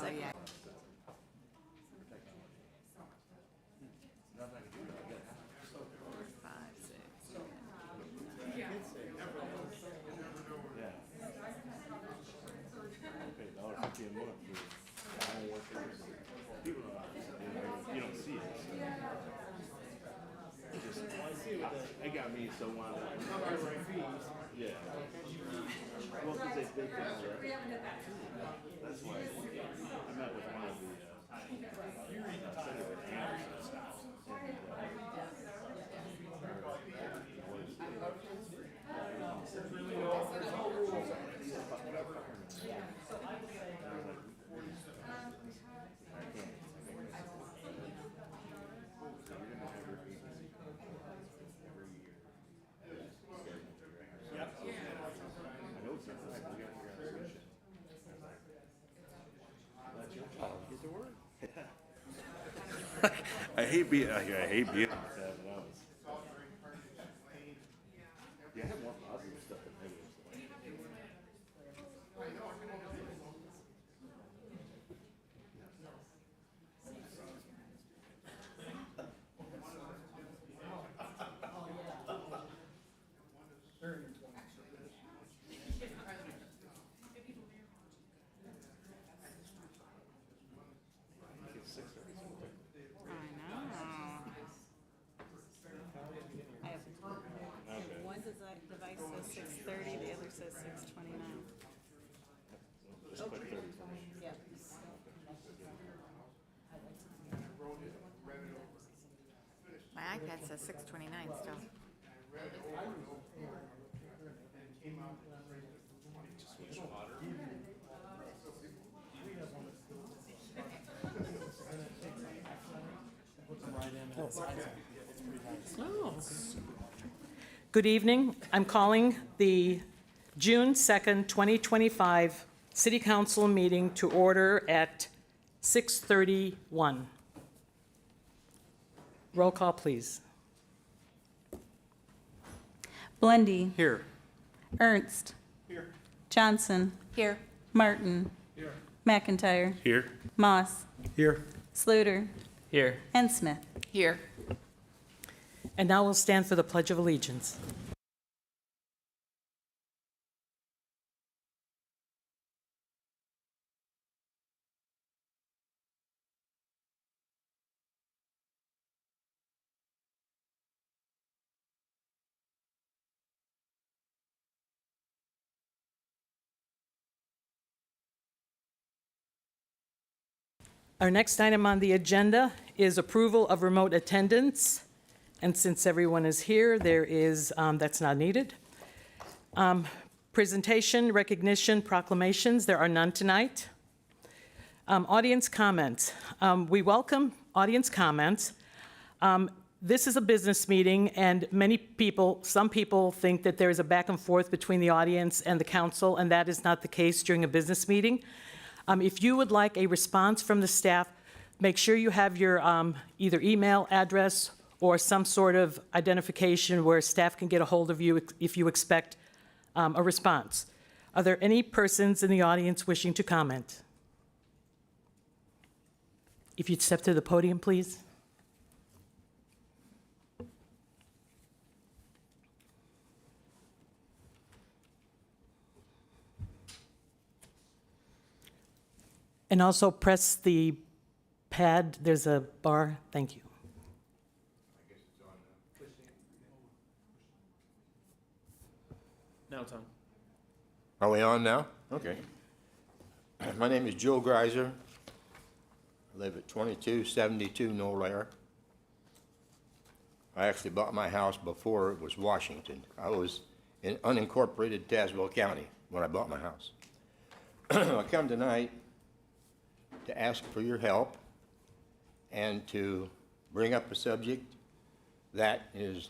second. yeah. Five, six. Pay $1.50 a month for homework. People don't, you don't see it. It just, it got me so wound up. Yeah. Well, because they think that's why I met with one of the Senator Anderson's house. I know it's not right. We got to figure out a solution. That's your job. Get to work. I hate being like that, but I was. Yeah, I have more positive stuff than negative stuff. I know. I have one device says 6:30, the other says 6:29. Just put 30 for me. Yep. My iPad says 6:29 still. Good evening. I'm calling the June 2nd, 2025 City Council meeting to order at 6:31. Roll call, please. Blendy. Here. Ernst. Here. Johnson. Here. Martin. Here. McIntyre. Here. Moss. Here. Sluter. Here. And Smith. Here. And now we'll stand for the Pledge of Allegiance. Our next item on the agenda is approval of remote attendance. And since everyone is here, there is, that's not needed. Presentation, recognition, proclamations, there are none tonight. Audience comments. We welcome audience comments. This is a business meeting, and some people think that there is a back and forth between the audience and the council, and that is not the case during a business meeting. If you would like a response from the staff, make sure you have your either email address or some sort of identification where staff can get a hold of you if you expect a response. Are there any persons in the audience wishing to comment? If you'd step to the podium, please. And also press the pad. There's a bar. Thank you. Now it's on. Are we on now? Okay. My name is Joe Greiser. I live at 2272 Knoll Air. I actually bought my house before it was Washington. I was in unincorporated Tazewell County when I bought my house. I come tonight to ask for your help and to bring up a subject that is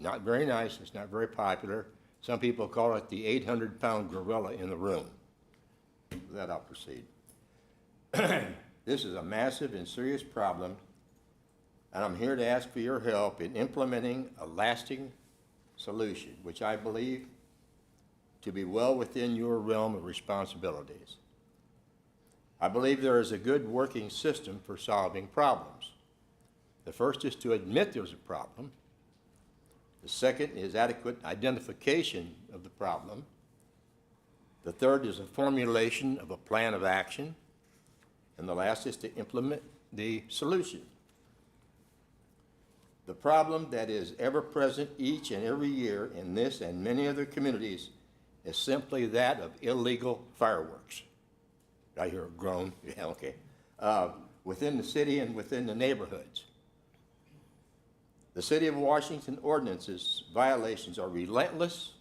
not very nice, it's not very popular. Some people call it the 800-pound gorilla in the room. With that, I'll proceed. This is a massive and serious problem, and I'm here to ask for your help in implementing a lasting solution, which I believe to be well within your realm of responsibilities. I believe there is a good working system for solving problems. The first is to admit there's a problem. The second is adequate identification of the problem. The third is a formulation of a plan of action. And the last is to implement the solution. The problem that is ever present each and every year in this and many other communities is simply that of illegal fireworks. I hear a groan. Yeah, okay. Within the city and within the neighborhoods. The City of Washington ordinances violations are relentless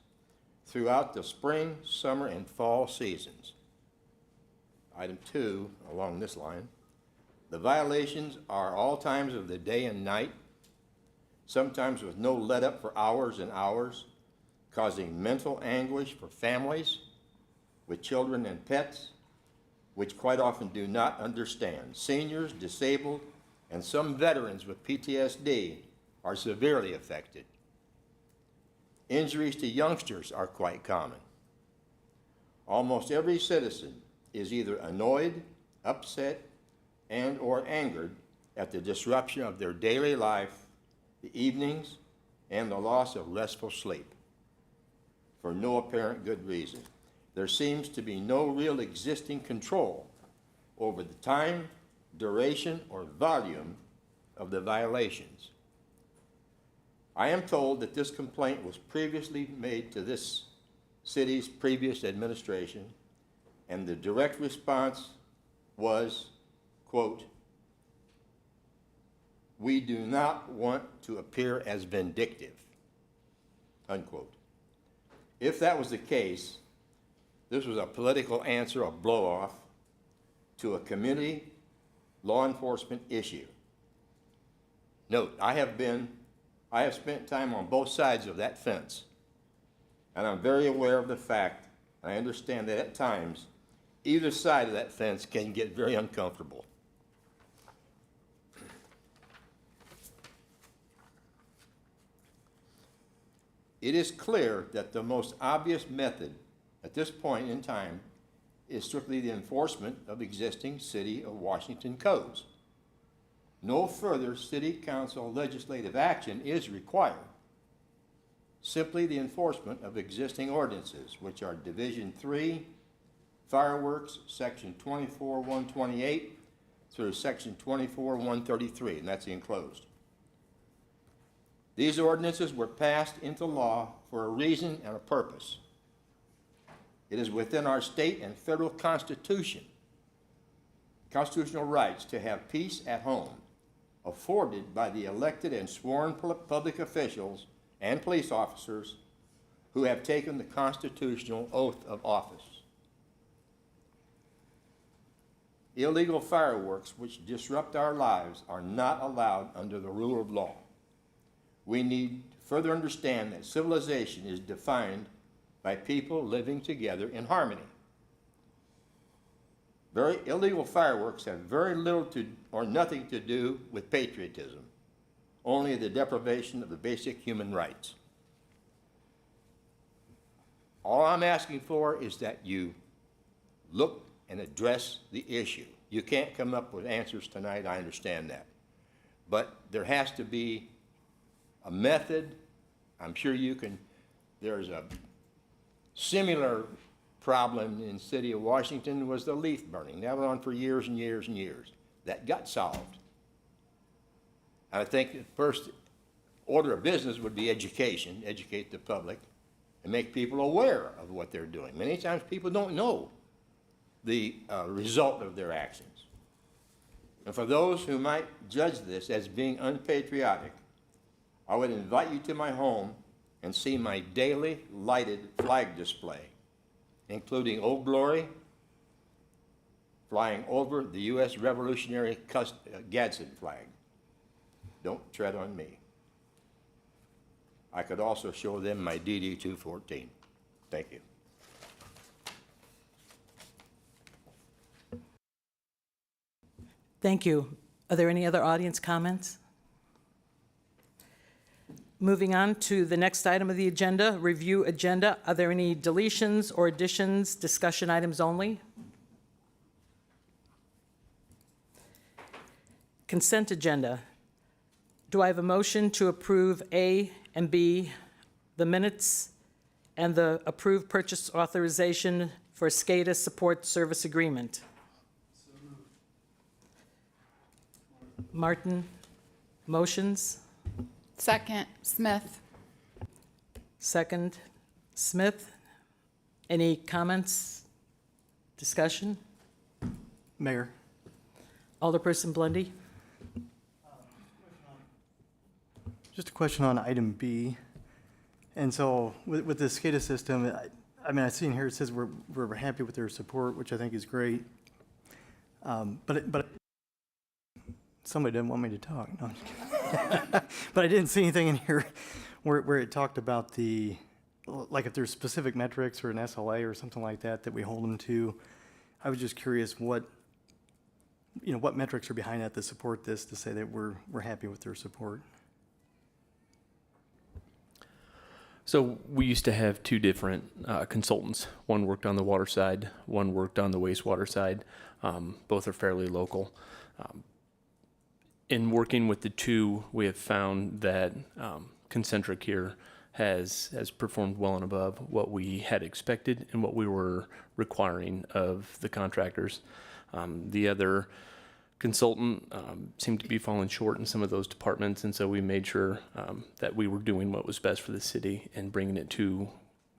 throughout the spring, summer, and fall seasons. Item 2, along this line, the violations are all times of the day and night, sometimes with no let up for hours and hours, causing mental anguish for families with children and pets, which quite often do not understand. Seniors, disabled, and some veterans with PTSD are severely affected. Injuries to youngsters are quite common. Almost every citizen is either annoyed, upset, and or angered at the disruption of their daily life, the evenings, and the loss of restful sleep for no apparent good reason. There seems to be no real existing control over the time, duration, or volume of the violations. I am told that this complaint was previously made to this city's previous administration, and the direct response was, quote, "We do not want to appear as vindictive," unquote. If that was the case, this was a political answer, a blow-off to a community law enforcement issue. Note, I have spent time on both sides of that fence, and I'm very aware of the fact, I understand that at times, either side of that fence can get very uncomfortable. It is clear that the most obvious method at this point in time is strictly the enforcement of existing City of Washington codes. No further City Council legislative action is required. Simply the enforcement of existing ordinances, which are Division 3, Fireworks, Section 24-128 through Section 24-133, and that's the enclosed. These ordinances were passed into law for a reason and a purpose. It is within our state and federal constitutional rights to have peace at home, afforded by the elected and sworn public officials and police officers who have taken the constitutional oath of office. Illegal fireworks which disrupt our lives are not allowed under the rule of law. We need to further understand that civilization is defined by people living together in harmony. Illegal fireworks have very little or nothing to do with patriotism, only the deprivation of the basic human rights. All I'm asking for is that you look and address the issue. You can't come up with answers tonight, I understand that. But there has to be a method. I'm sure you can. There's a similar problem in the City of Washington was the leaf burning. That went on for years and years and years. That got solved. And I think the first order of business would be education, educate the public, and make people aware of what they're doing. Many times people don't know the result of their actions. And for those who might judge this as being unpatriotic, I would invite you to my home and see my daily lighted flag display, including Old Glory, flying over the U.S. Revolutionary Gadsden flag. Don't tread on me. I could also show them my DD-214. Thank you. Thank you. Are there any other audience comments? Moving on to the next item of the agenda, review agenda. Are there any deletions or additions, discussion items only? Consent agenda. Do I have a motion to approve A and B, the minutes, and the approved purchase authorization for SCADA support service agreement? Martin, motions. Second, Smith. Second, Smith. Any comments? Discussion? Mayor, Alderperson Blundy? just a question on item B. And so with the SCADA system, I mean, I see in here it says we're happy with their support, which I think is great. But somebody didn't want me to talk. No, I'm just kidding. But I didn't see anything in here where it talked about like if there's specific metrics or an SLA or something like that we hold them to. I was just curious what metrics are behind that to support this, to say that we're happy with their support. So we used to have two different consultants. One worked on the water side, one worked on the wastewater side. Both are fairly local. In working with the two, we have found that Concentric here has performed well and above what we had expected and what we were requiring of the contractors. The other consultant seemed to be falling short in some of those departments, and so we made sure that we were doing what was best for the city and bringing it to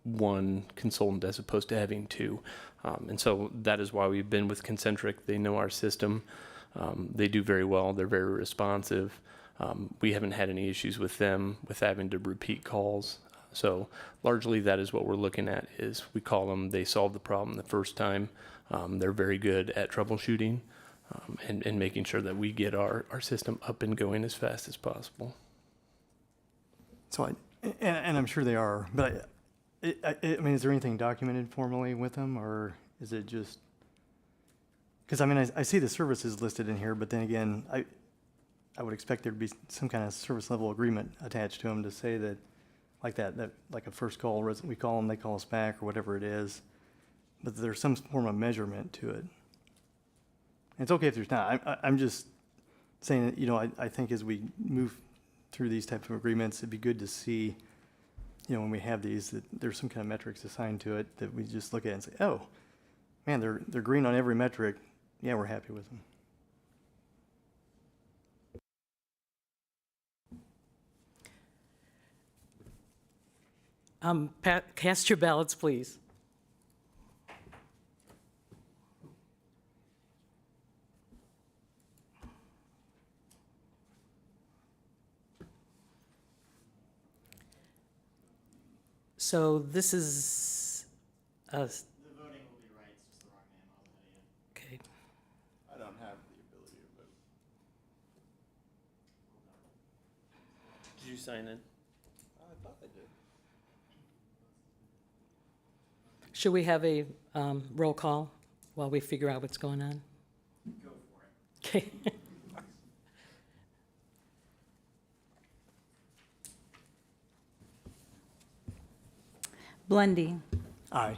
one consultant as opposed to having two. And so that is why we've been with Concentric. They know our system. They do very well. They're very responsive. We haven't had any issues with them with having to repeat calls. So largely that is what we're looking at is we call them, they solve the problem the first time. They're very good at troubleshooting and making sure that we get our system up and going as fast as possible. So, and I'm sure they are, but I mean, is there anything documented formally with them, or is it just? Because I mean, I see the services listed in here, but then again, I would expect there to be some kind of service level agreement attached to them to say that, like like a first call, we call them, they call us back, or whatever it is, but there's some form of measurement to it. It's okay if there's not. I'm just saying that, I think as we move through these types of agreements, it'd be good to see, when we have these, that there's some kind of metrics assigned to it that we just look at and say, oh, man, they're green on every metric. Yeah, we're happy with them. Cast your ballots, please. So this is The voting will be right, it's just the wrong name, I was an idiot. okay. I don't have the ability to vote. Did you sign in? I thought I did. Should we have a roll call while we figure out what's going on? Go for it. Okay. Blundy, Aye.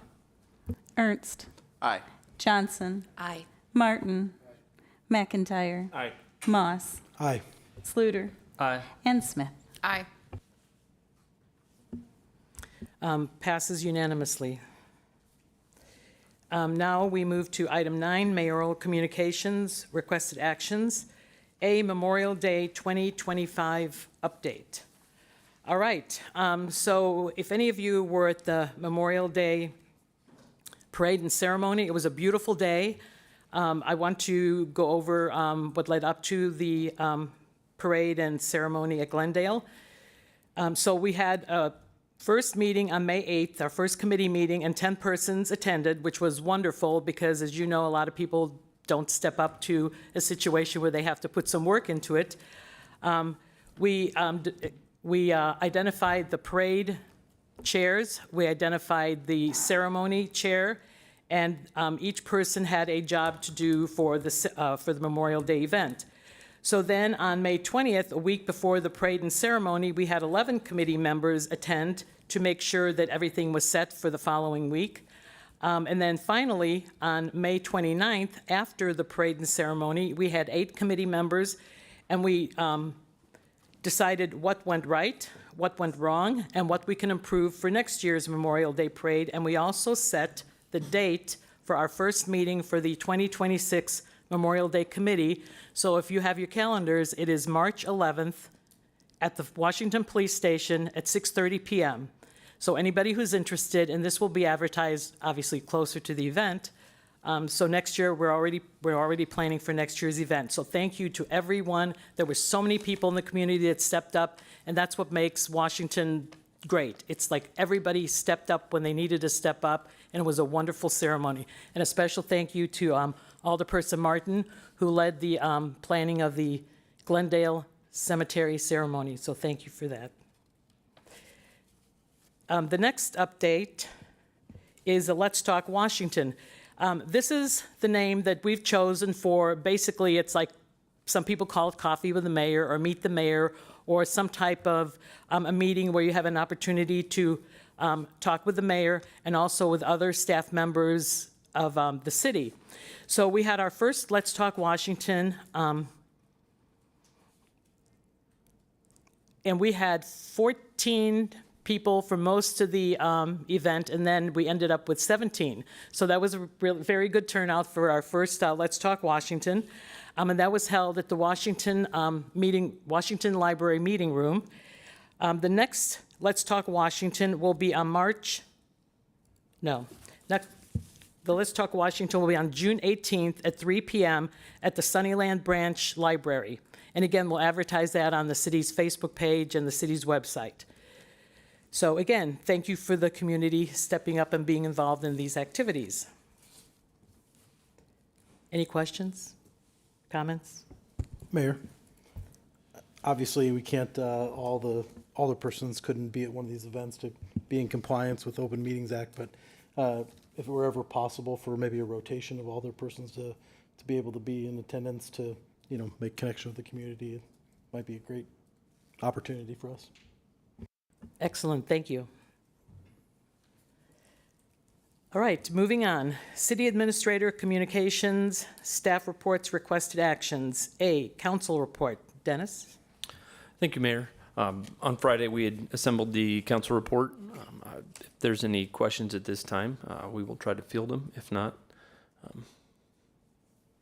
Ernst, Aye. Johnson, Aye. Martin, McIntyre, Aye. Moss, Aye. Sluter, Aye. and Smith. Aye. Passes unanimously. Now we move to item 9, mayoral communications, requested actions. A Memorial Day 2025 update. All right, so if any of you were at the Memorial Day parade and ceremony, it was a beautiful day. I want to go over what led up to the parade and ceremony at Glendale. So we had a first meeting on May 8th, our first committee meeting, and 10 persons attended, which was wonderful because, as you know, a lot of people don't step up to a situation where they have to put some work into it. We identified the parade chairs, we identified the ceremony chair, and each person had a job to do for the Memorial Day event. So then on May 20th, a week before the parade and ceremony, we had 11 committee members attend to make sure that everything was set for the following week. And then finally, on May 29th, after the parade and ceremony, we had 8 committee members, and we decided what went right, what went wrong, and what we can improve for next year's Memorial Day Parade. And we also set the date for our first meeting for the 2026 Memorial Day Committee. So if you have your calendars, it is March 11th at the Washington Police Station at 6:30 p.m. So anybody who's interested, and this will be advertised obviously closer to the event. So next year, we're already planning for next year's event. So thank you to everyone. There were so many people in the community that stepped up, and that's what makes Washington great. It's like everybody stepped up when they needed to step up, and it was a wonderful ceremony. And a special thank you to Alderperson Martin, who led the planning of the Glendale Cemetery ceremony. So thank you for that. The next update is a Let's Talk Washington. This is the name that we've chosen for, basically, it's like some people call it Coffee with the Mayor or Meet the Mayor, or some type of a meeting where you have an opportunity to talk with the mayor and also with other staff members of the city. So we had our first Let's Talk Washington, and we had 14 people for most of the event, and then we ended up with 17. So that was a very good turnout for our first Let's Talk Washington. And that was held at the Washington Library Meeting Room. The next Let's Talk Washington will be on the Let's Talk Washington will be on June 18th at 3 p.m. at the Sunnyland Branch Library. And again, we'll advertise that on the city's Facebook page and the city's website. So again, thank you for the community stepping up and being involved in these activities. Any questions, comments? Mayor, obviously we can't, all the persons couldn't be at one of these events to be in compliance with Open Meetings Act, but if it were ever possible for maybe a rotation of all their persons to be able to be in attendance to, make connection with the community, it might be a great opportunity for us. Excellent, thank you. All right, moving on. City Administrator Communications, Staff Reports, Requested Actions. A, Council Report. Dennis? Thank you, Mayor. On Friday, we had assembled the council report. If there's any questions at this time, we will try to field them. If not,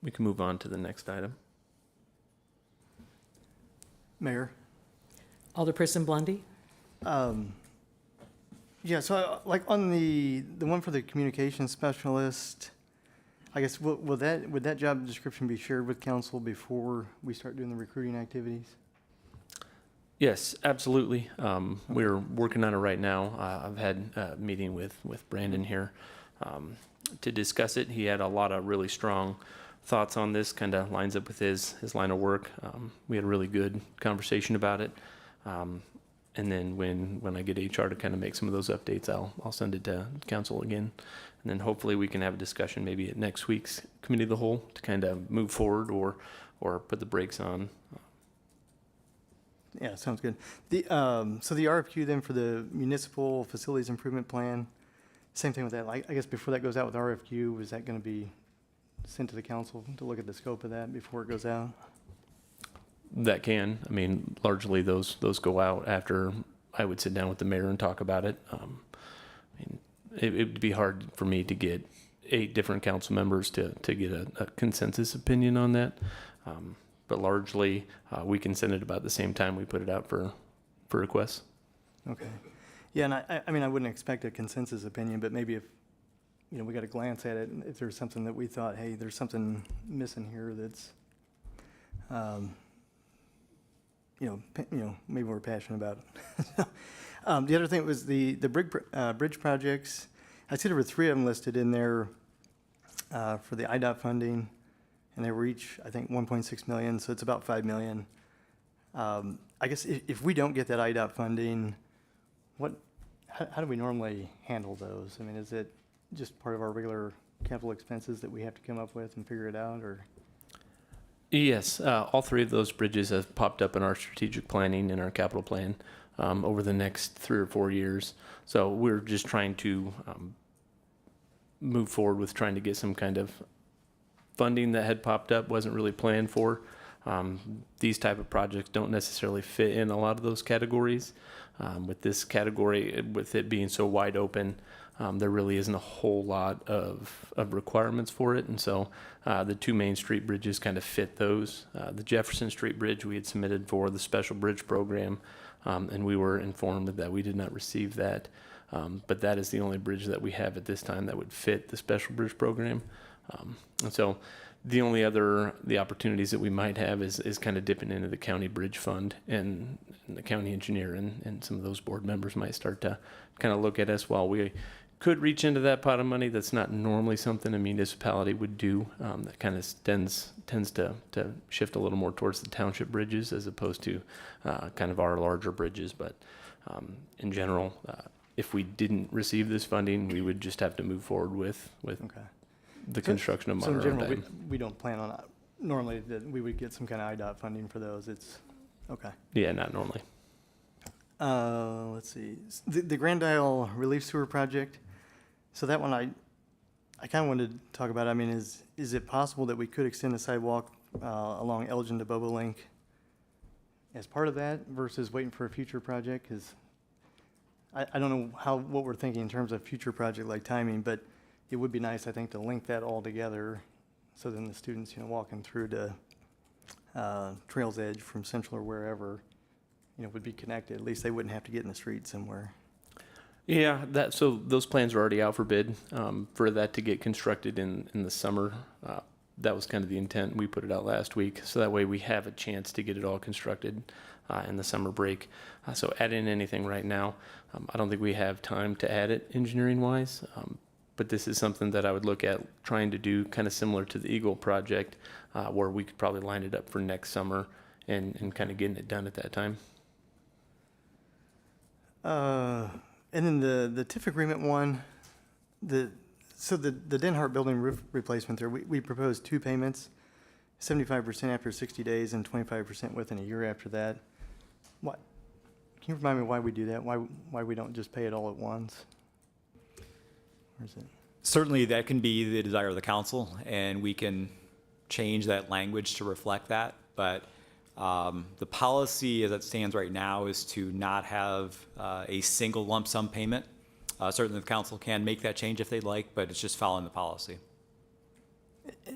we can move on to the next item. Mayor? Alderperson Blondie? Yeah, so like on the one for the communications specialist, I guess would that job description be shared with council before we start doing the recruiting activities? Yes, absolutely. We're working on it right now. I've had a meeting with Brandon here to discuss it. He had a lot of really strong thoughts on this, kind of lines up with his line of work. We had a really good conversation about it. And then when I get HR to kind of make some of those updates, I'll send it to council again. And then hopefully we can have a discussion maybe at next week's committee of the whole to kind of move forward or put the brakes on. Yeah, sounds good. So the RFQ then for the municipal facilities improvement plan, same thing with that. Like, I guess before that goes out with RFQ, is that going to be sent to the council to look at the scope of that before it goes out? That can. I mean, largely those go out after I would sit down with the mayor and talk about it. It would be hard for me to get 8 different council members to get a consensus opinion on that. But largely, we can send it about the same time we put it out for requests. Okay. Yeah, and I mean, I wouldn't expect a consensus opinion, but maybe if, we got to glance at it, and if there's something that we thought, hey, there's something missing here that's, maybe we're passionate about it. The other thing was the bridge projects. I see there were 3 of them listed in there for the IDOT funding, and they were each, I think, 1.6 million, so it's about 5 million. I guess if we don't get that IDOT funding, how do we normally handle those? I mean, is it just part of our regular capital expenses that we have to come up with and figure it out, or? Yes, all 3 of those bridges have popped up in our strategic planning and our capital plan over the next 3 or 4 years. So we're just trying to move forward with trying to get some kind of funding that had popped up, wasn't really planned for. These type of projects don't necessarily fit in a lot of those categories. With this category, with it being so wide open, there really isn't a whole lot of requirements for it. And so the two Main Street bridges kind of fit those. The Jefferson Street Bridge we had submitted for the special bridge program, and we were informed that we did not receive that. But that is the only bridge that we have at this time that would fit the special bridge program. And so the only the opportunities that we might have is kind of dipping into the county bridge fund, and the county engineer and some of those board members might start to kind of look at us while we could reach into that pot of money. That's not normally something a municipality would do. That kind of tends to shift a little more towards the township bridges as opposed to kind of our larger bridges. But in general, if we didn't receive this funding, we would just have to move forward with Okay. the construction of So in Monterey general, Dam. we don't plan on, normally that we would get some kind of IDOT funding for those. It's, okay. Yeah, not normally. Let's see, the Grand Isle Relief Sewer Project. So that one I kind of wanted to talk about. I mean, is it possible that we could extend the sidewalk along Elgin to Bobolink as part of that versus waiting for a future project? Because I don't know what we're thinking in terms of future project like timing, but it would be nice, I think, to link that all together. So then the students, walking through to Trails Edge from Central or wherever, would be connected. At least they wouldn't have to get in the street somewhere. Yeah, so those plans are already out for bid for that to get constructed in the summer. That was kind of the intent. We put it out last week, so that way we have a chance to get it all constructed in the summer break. So add in anything right now, I don't think we have time to add it engineering-wise, but this is something that I would look at trying to do kind of similar to the Eagle project, where we could probably line it up for next summer and kind of getting it done at that time. And then the TIF agreement one, so the Denhart building roof replacement there, we proposed 2 payments, 75% after 60 days and 25% within a year after that. What? Can you remind me why we do that? Why we don't just pay it all at once? Or is it? Certainly, that can be the desire of the council, and we can change that language to reflect that. But the policy as it stands right now is to not have a single lump sum payment. Certainly, the council can make that change if they'd like, but it's just following the policy.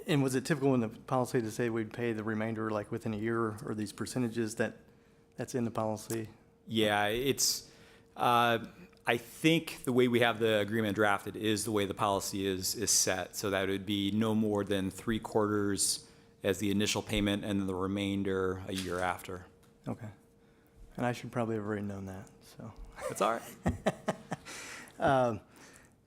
And was it typical in the policy to say we'd pay the remainder like within a year, or these percentages that's in the policy? Yeah, it's, I think the way we have the agreement drafted is the way the policy is set. So that would be no more than 3/4 as the initial payment and then the remainder a year after. Okay. And I should probably have already known that, so. That's all right. The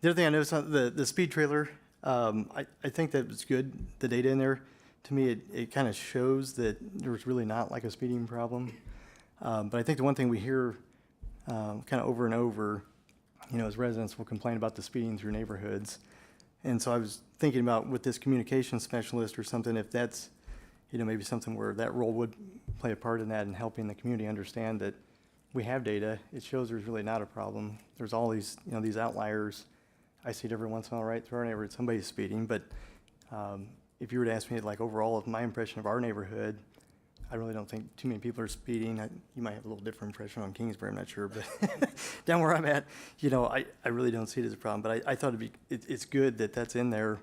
other thing I noticed on the speed trailer, I think that was good, the data in there. To me, it kind of shows that there's really not like a speeding problem. But I think the one thing we hear kind of over and over, as residents will complain about the speeding through neighborhoods. And so I was thinking about with this communication specialist or something, if that's, maybe something where that role would play a part in that and helping the community understand that we have data. It shows there's really not a problem. There's all these, these outliers. I see it every once in a while right through our neighborhood, somebody's speeding. But if you were to ask me, like, overall, of my impression of our neighborhood, I really don't think too many people are speeding. You might have a little different impression on Kingsbury, I'm not sure. But down where I'm at, I really don't see it as a problem. But I thought it's good that that's in there.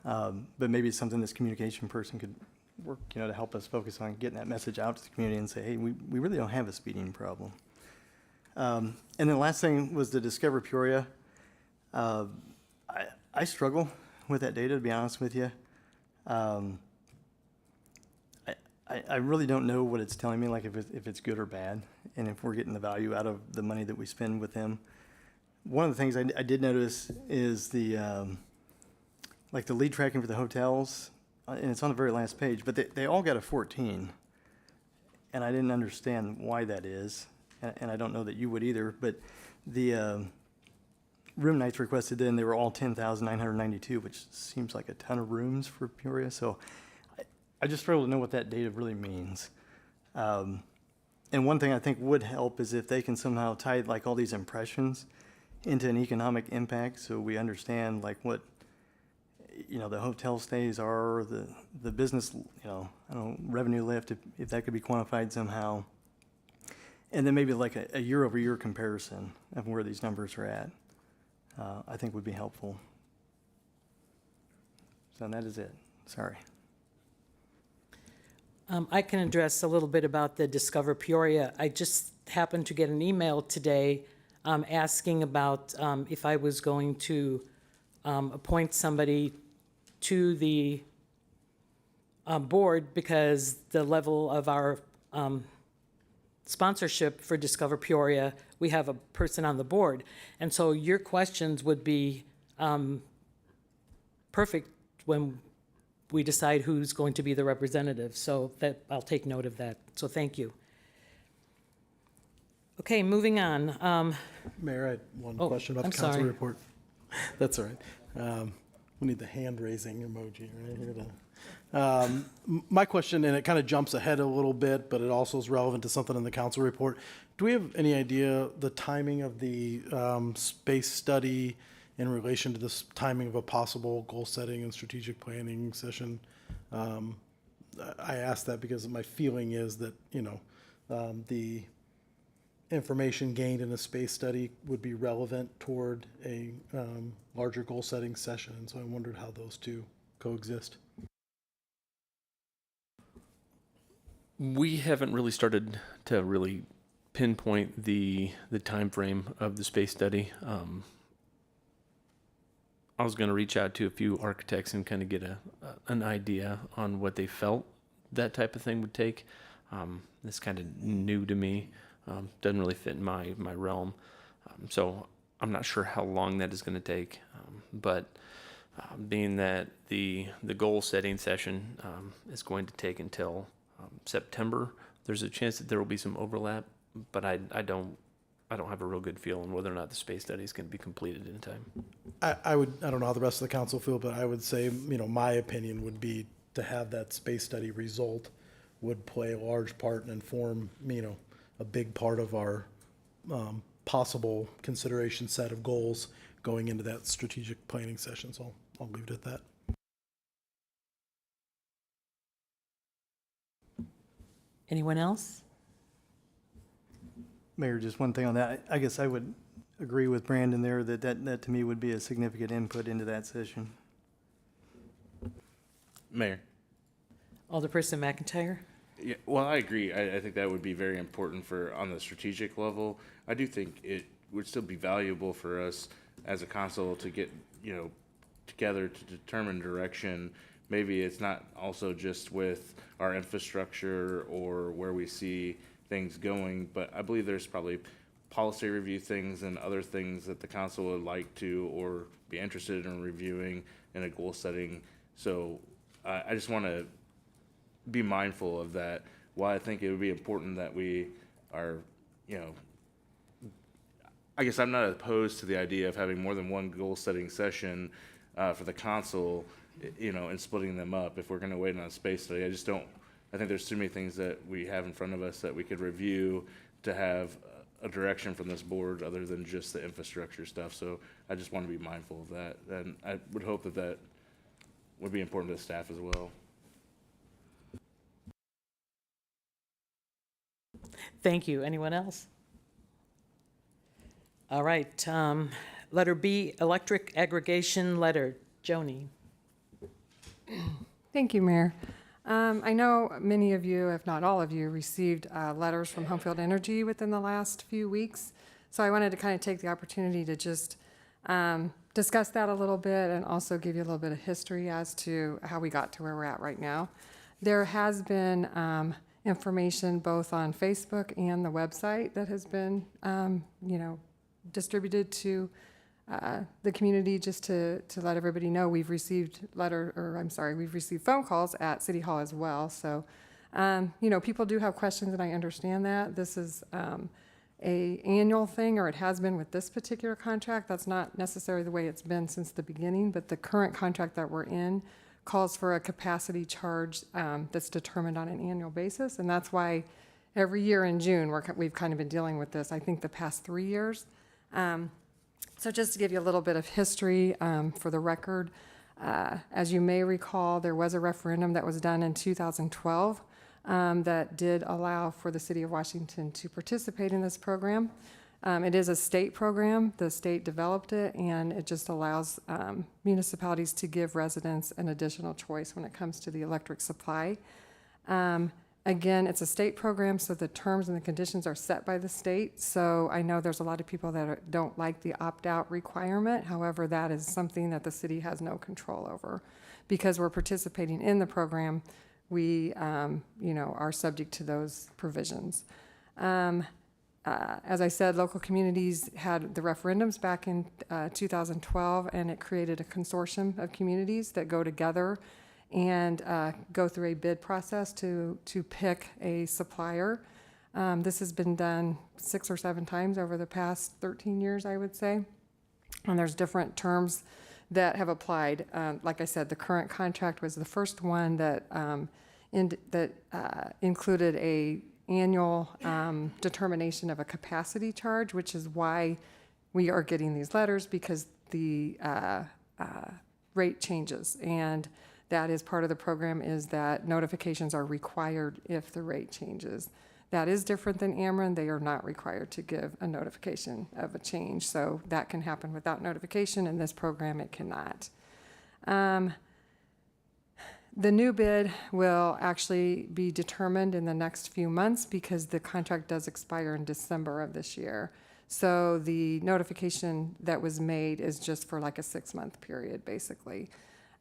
But maybe it's something this communication person could work, to help us focus on getting that message out to the community and say, hey, we really don't have a speeding problem. And then the last thing was the Discover Peoria. I struggle with that data, to be honest with you. I really don't know what it's telling me, like if it's good or bad, and if we're getting the value out of the money that we spend with them. One of the things I did notice is the like the lead tracking for the hotels, and it's on the very last page, but they all got a 14, and I didn't understand why that is, and I don't know that you would either, but the room nights requested then, they were all 10,992, which seems like a ton of rooms for Peoria, so I just struggle to know what that data really means. And one thing I think would help is if they can somehow tie like all these impressions into an economic impact, so we understand like what, the hotel stays are, the business, I don't know, revenue lift, if that could be quantified somehow. And then maybe like a year-over-year comparison of where these numbers are at, I think would be helpful. So that is it. Sorry. I can address a little bit about the Discover Peoria. I just happened to get an email today asking about if I was going to appoint somebody to the board because the level of our sponsorship for Discover Peoria, we have a person on the board. And so your questions would be perfect when we decide who's going to be the representative. So that, I'll take note of that. So thank you. Okay, moving on. Mayor, I had one Oh, question about I'm the council sorry. report. That's all right. We need the hand raising emoji right here to. My question, and it kind of jumps ahead a little bit, but it also is relevant to something in the council report. Do we have any idea the timing of the space study in relation to this timing of a possible goal setting and strategic planning session? I ask that because my feeling is that, the information gained in a space study would be relevant toward a larger goal setting session. And so I wondered how those two coexist. We haven't really started to really pinpoint the time frame of the space study. I was going to reach out to a few architects and kind of get an idea on what they felt that type of thing would take. It's kind of new to me. Doesn't really fit in my realm. So I'm not sure how long that is going to take. But being that the goal setting session is going to take until September, there's a chance that there will be some overlap, but I don't have a real good feel on whether or not the space study is going to be completed in time. I don't know how the rest of the council feel, but I would say, my opinion would be to have that space study result would play a large part and inform, a big part of our possible consideration set of goals going into that strategic planning session. So I'll leave it at that. Anyone else? Mayor, just one thing on that. I guess I would agree with Brandon there that to me would be a significant input into that session. Mayor. Alderperson McIntyre? Yeah, well, I agree. I think that would be very important on the strategic level. I do think it would still be valuable for us as a council to get, together to determine direction. Maybe it's not also just with our infrastructure or where we see things going, but I believe there's probably policy review things and other things that the council would like to or be interested in reviewing in a goal setting. So I just want to be mindful of that. Why I think it would be important that we are, I guess I'm not opposed to the idea of having more than one goal setting session for the council, and splitting them up if we're going to wait on a space study. I think there's too many things that we have in front of us that we could review to have a direction from this board other than just the infrastructure stuff. So I just want to be mindful of that. And I would hope that would be important to the staff as well. Thank you. Anyone else? All right. Letter B, electric aggregation letter. Joni. Thank you, Mayor. I know many of you, if not all of you, received letters from Homefield Energy within the last few weeks. So I wanted to kind of take the opportunity to just discuss that a little bit and also give you a little bit of history as to how we got to where we're at right now. There has been information both on Facebook and the website that has been, distributed to the community just to let everybody know we've received we've received phone calls at City Hall as well. So, people do have questions and I understand that. This is a annual thing, or it has been with this particular contract. That's not necessarily the way it's been since the beginning, but the current contract that we're in calls for a capacity charge that's determined on an annual basis. And that's why every year in June, we've kind of been dealing with this, I think the past 3 years. So just to give you a little bit of history for the record, As you may recall, there was a referendum that was done in 2012 that did allow for the city of Washington to participate in this program. It is a state program. The state developed it, and it just allows municipalities to give residents an additional choice when it comes to the electric supply. Again, it's a state program, so the terms and the conditions are set by the state. So I know there's a lot of people that don't like the opt-out requirement. However, that is something that the city has no control over. Because we're participating in the program, we are subject to those provisions. As I said, local communities had the referendums back in 2012, and it created a consortium of communities that go together and go through a bid process to pick a supplier. This has been done 6 or 7 times over the past 13 years, I would say. And there's different terms that have applied. Like I said, the current contract was the first one that included a annual determination of a capacity charge, which is why we are getting these letters, because the rate changes. And that is part of the program, is that notifications are required if the rate changes. That is different than Ameren. They are not required to give a notification of a change. So that can happen without notification. In this program, it cannot. The new bid will actually be determined in the next few months, because the contract does expire in December of this year. So the notification that was made is just for like a 6-month period, basically.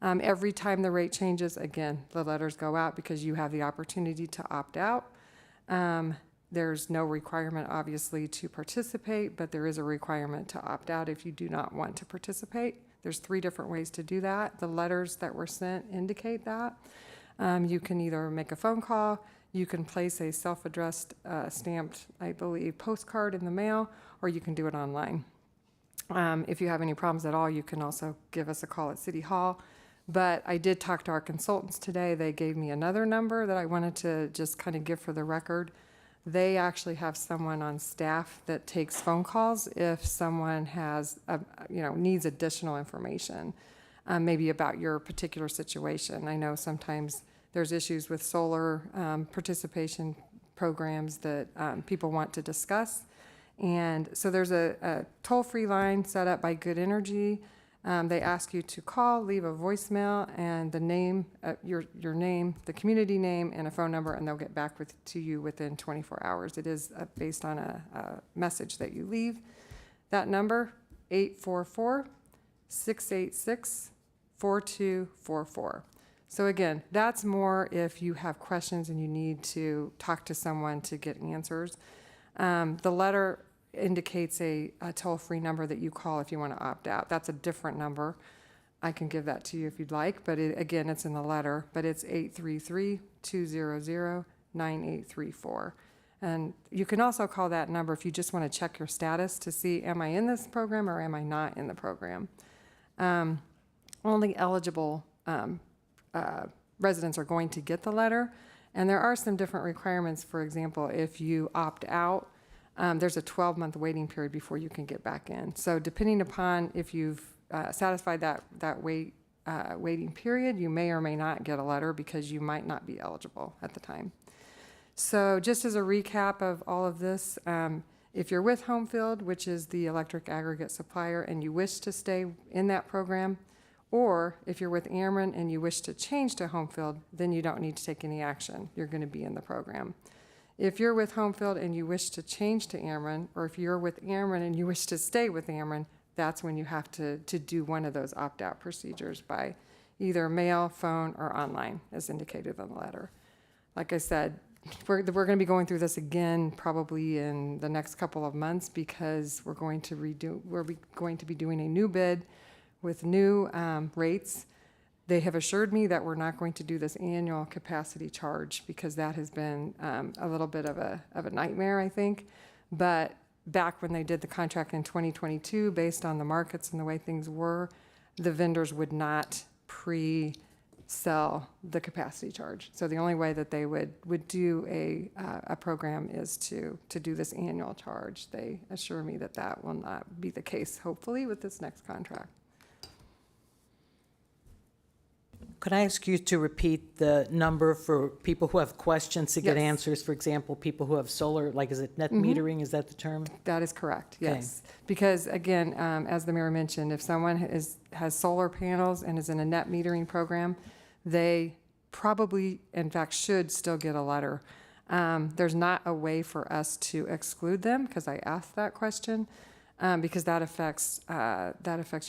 Every time the rate changes, again, the letters go out because you have the opportunity to opt out. There's no requirement, obviously, to participate, but there is a requirement to opt out if you do not want to participate. There's 3 different ways to do that. The letters that were sent indicate that. You can either make a phone call, you can place a self-addressed, stamped, I believe, postcard in the mail, or you can do it online. If you have any problems at all, you can also give us a call at City Hall. But I did talk to our consultants today. They gave me another number that I wanted to just kind of give for the record. They actually have someone on staff that takes phone calls if someone has, needs additional information, maybe about your particular situation. I know sometimes there's issues with solar participation programs that people want to discuss. And so there's a toll-free line set up by Good Energy. They ask you to call, leave a voicemail, and the name, your name, the community name, and a phone number, and they'll get back to you within 24 hours. It is based on a message that you leave. That number, 844-686-4244. So again, that's more if you have questions and you need to talk to someone to get answers. The letter indicates a toll-free number that you call if you want to opt out. That's a different number. I can give that to you if you'd like, but again, it's in the letter, but it's 833-200-9834. And you can also call that number if you just want to check your status to see, am I in this program or am I not in the program? Only eligible residents are going to get the letter, and there are some different requirements. For example, if you opt out, there's a 12-month waiting period before you can get back in. So depending upon if you've satisfied that waiting period, you may or may not get a letter because you might not be eligible at the time. So just as a recap of all of this, if you're with Homefield, which is the electric aggregate supplier, and you wish to stay in that program, or if you're with Ameren and you wish to change to Homefield, then you don't need to take any action. You're going to be in the program. If you're with Homefield and you wish to change to Ameren, or if you're with Ameren and you wish to stay with Ameren, that's when you have to do one of those opt-out procedures by either mail, phone, or online, as indicated in the letter. Like I said, we're going to be going through this again probably in the next couple of months, because we're going to be doing a new bid with new rates. They have assured me that we're not going to do this annual capacity charge, because that has been a little bit of a nightmare, I think. But back when they did the contract in 2022, based on the markets and the way things were, the vendors would not pre-sell the capacity charge. So the only way that they would do a program is to do this annual charge. They assure me that that will not be the case, hopefully, with this next contract. Could I ask you to repeat the number for people who have questions to get Yes. answers? For example, people who have solar, like, is it net metering, is that the term? That is correct, Okay. yes. Because again, as the mayor mentioned, if someone has solar panels and is in a net metering program, they probably, in fact, should still get a letter. There's not a way for us to exclude them, because I asked that question, because that affects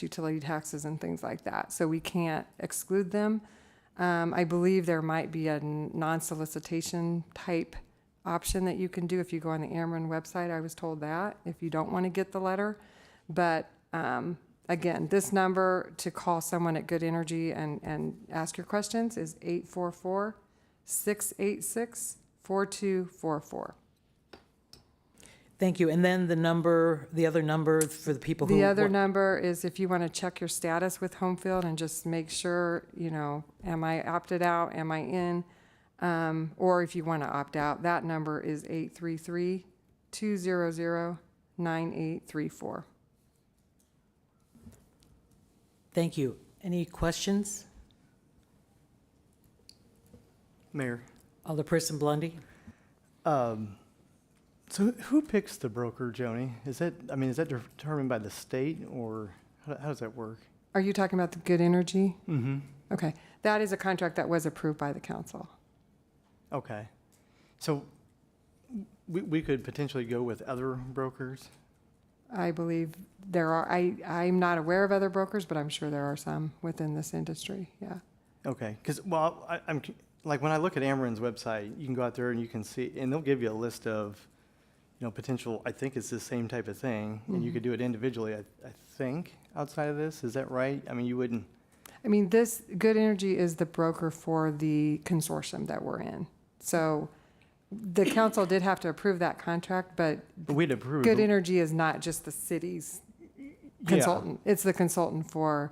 utility taxes and things like that. So we can't exclude them. I believe there might be a non-solicitation type option that you can do if you go on the Ameren website. I was told that, if you don't want to get the letter. But again, this number to call someone at Good Energy and ask your questions is 844-686-4244. Thank you. And then the other number for the people who. The other number is if you want to check your status with Homefield and just make sure, am I opted out, am I in? Or if you want to opt out, that number is 833-200-9834. Thank you. Any questions? Mayor, Alderperson Blondie? so who picks the broker, Joni? Is that determined by the state, or how does that work? Are you talking about the Good Energy? Mm-hmm. Okay, that is a contract that was approved by the council. Okay. So we could potentially go with other brokers? I believe there are, I'm not aware of other brokers, but I'm sure there are some within this industry, yeah. Okay, because, well, I'm like, when I look at Ameren's website, you can go out there and you can see, and they'll give you a list of, potential, I think it's the same type of thing, and you could do it individually, I think, outside of this. Is that right? I mean, you wouldn't. I mean, this Good Energy is the broker for the consortium that we're in. So the council did have to approve that contract, but We'd approve. Good Energy is not just the city's consultant. It's the consultant for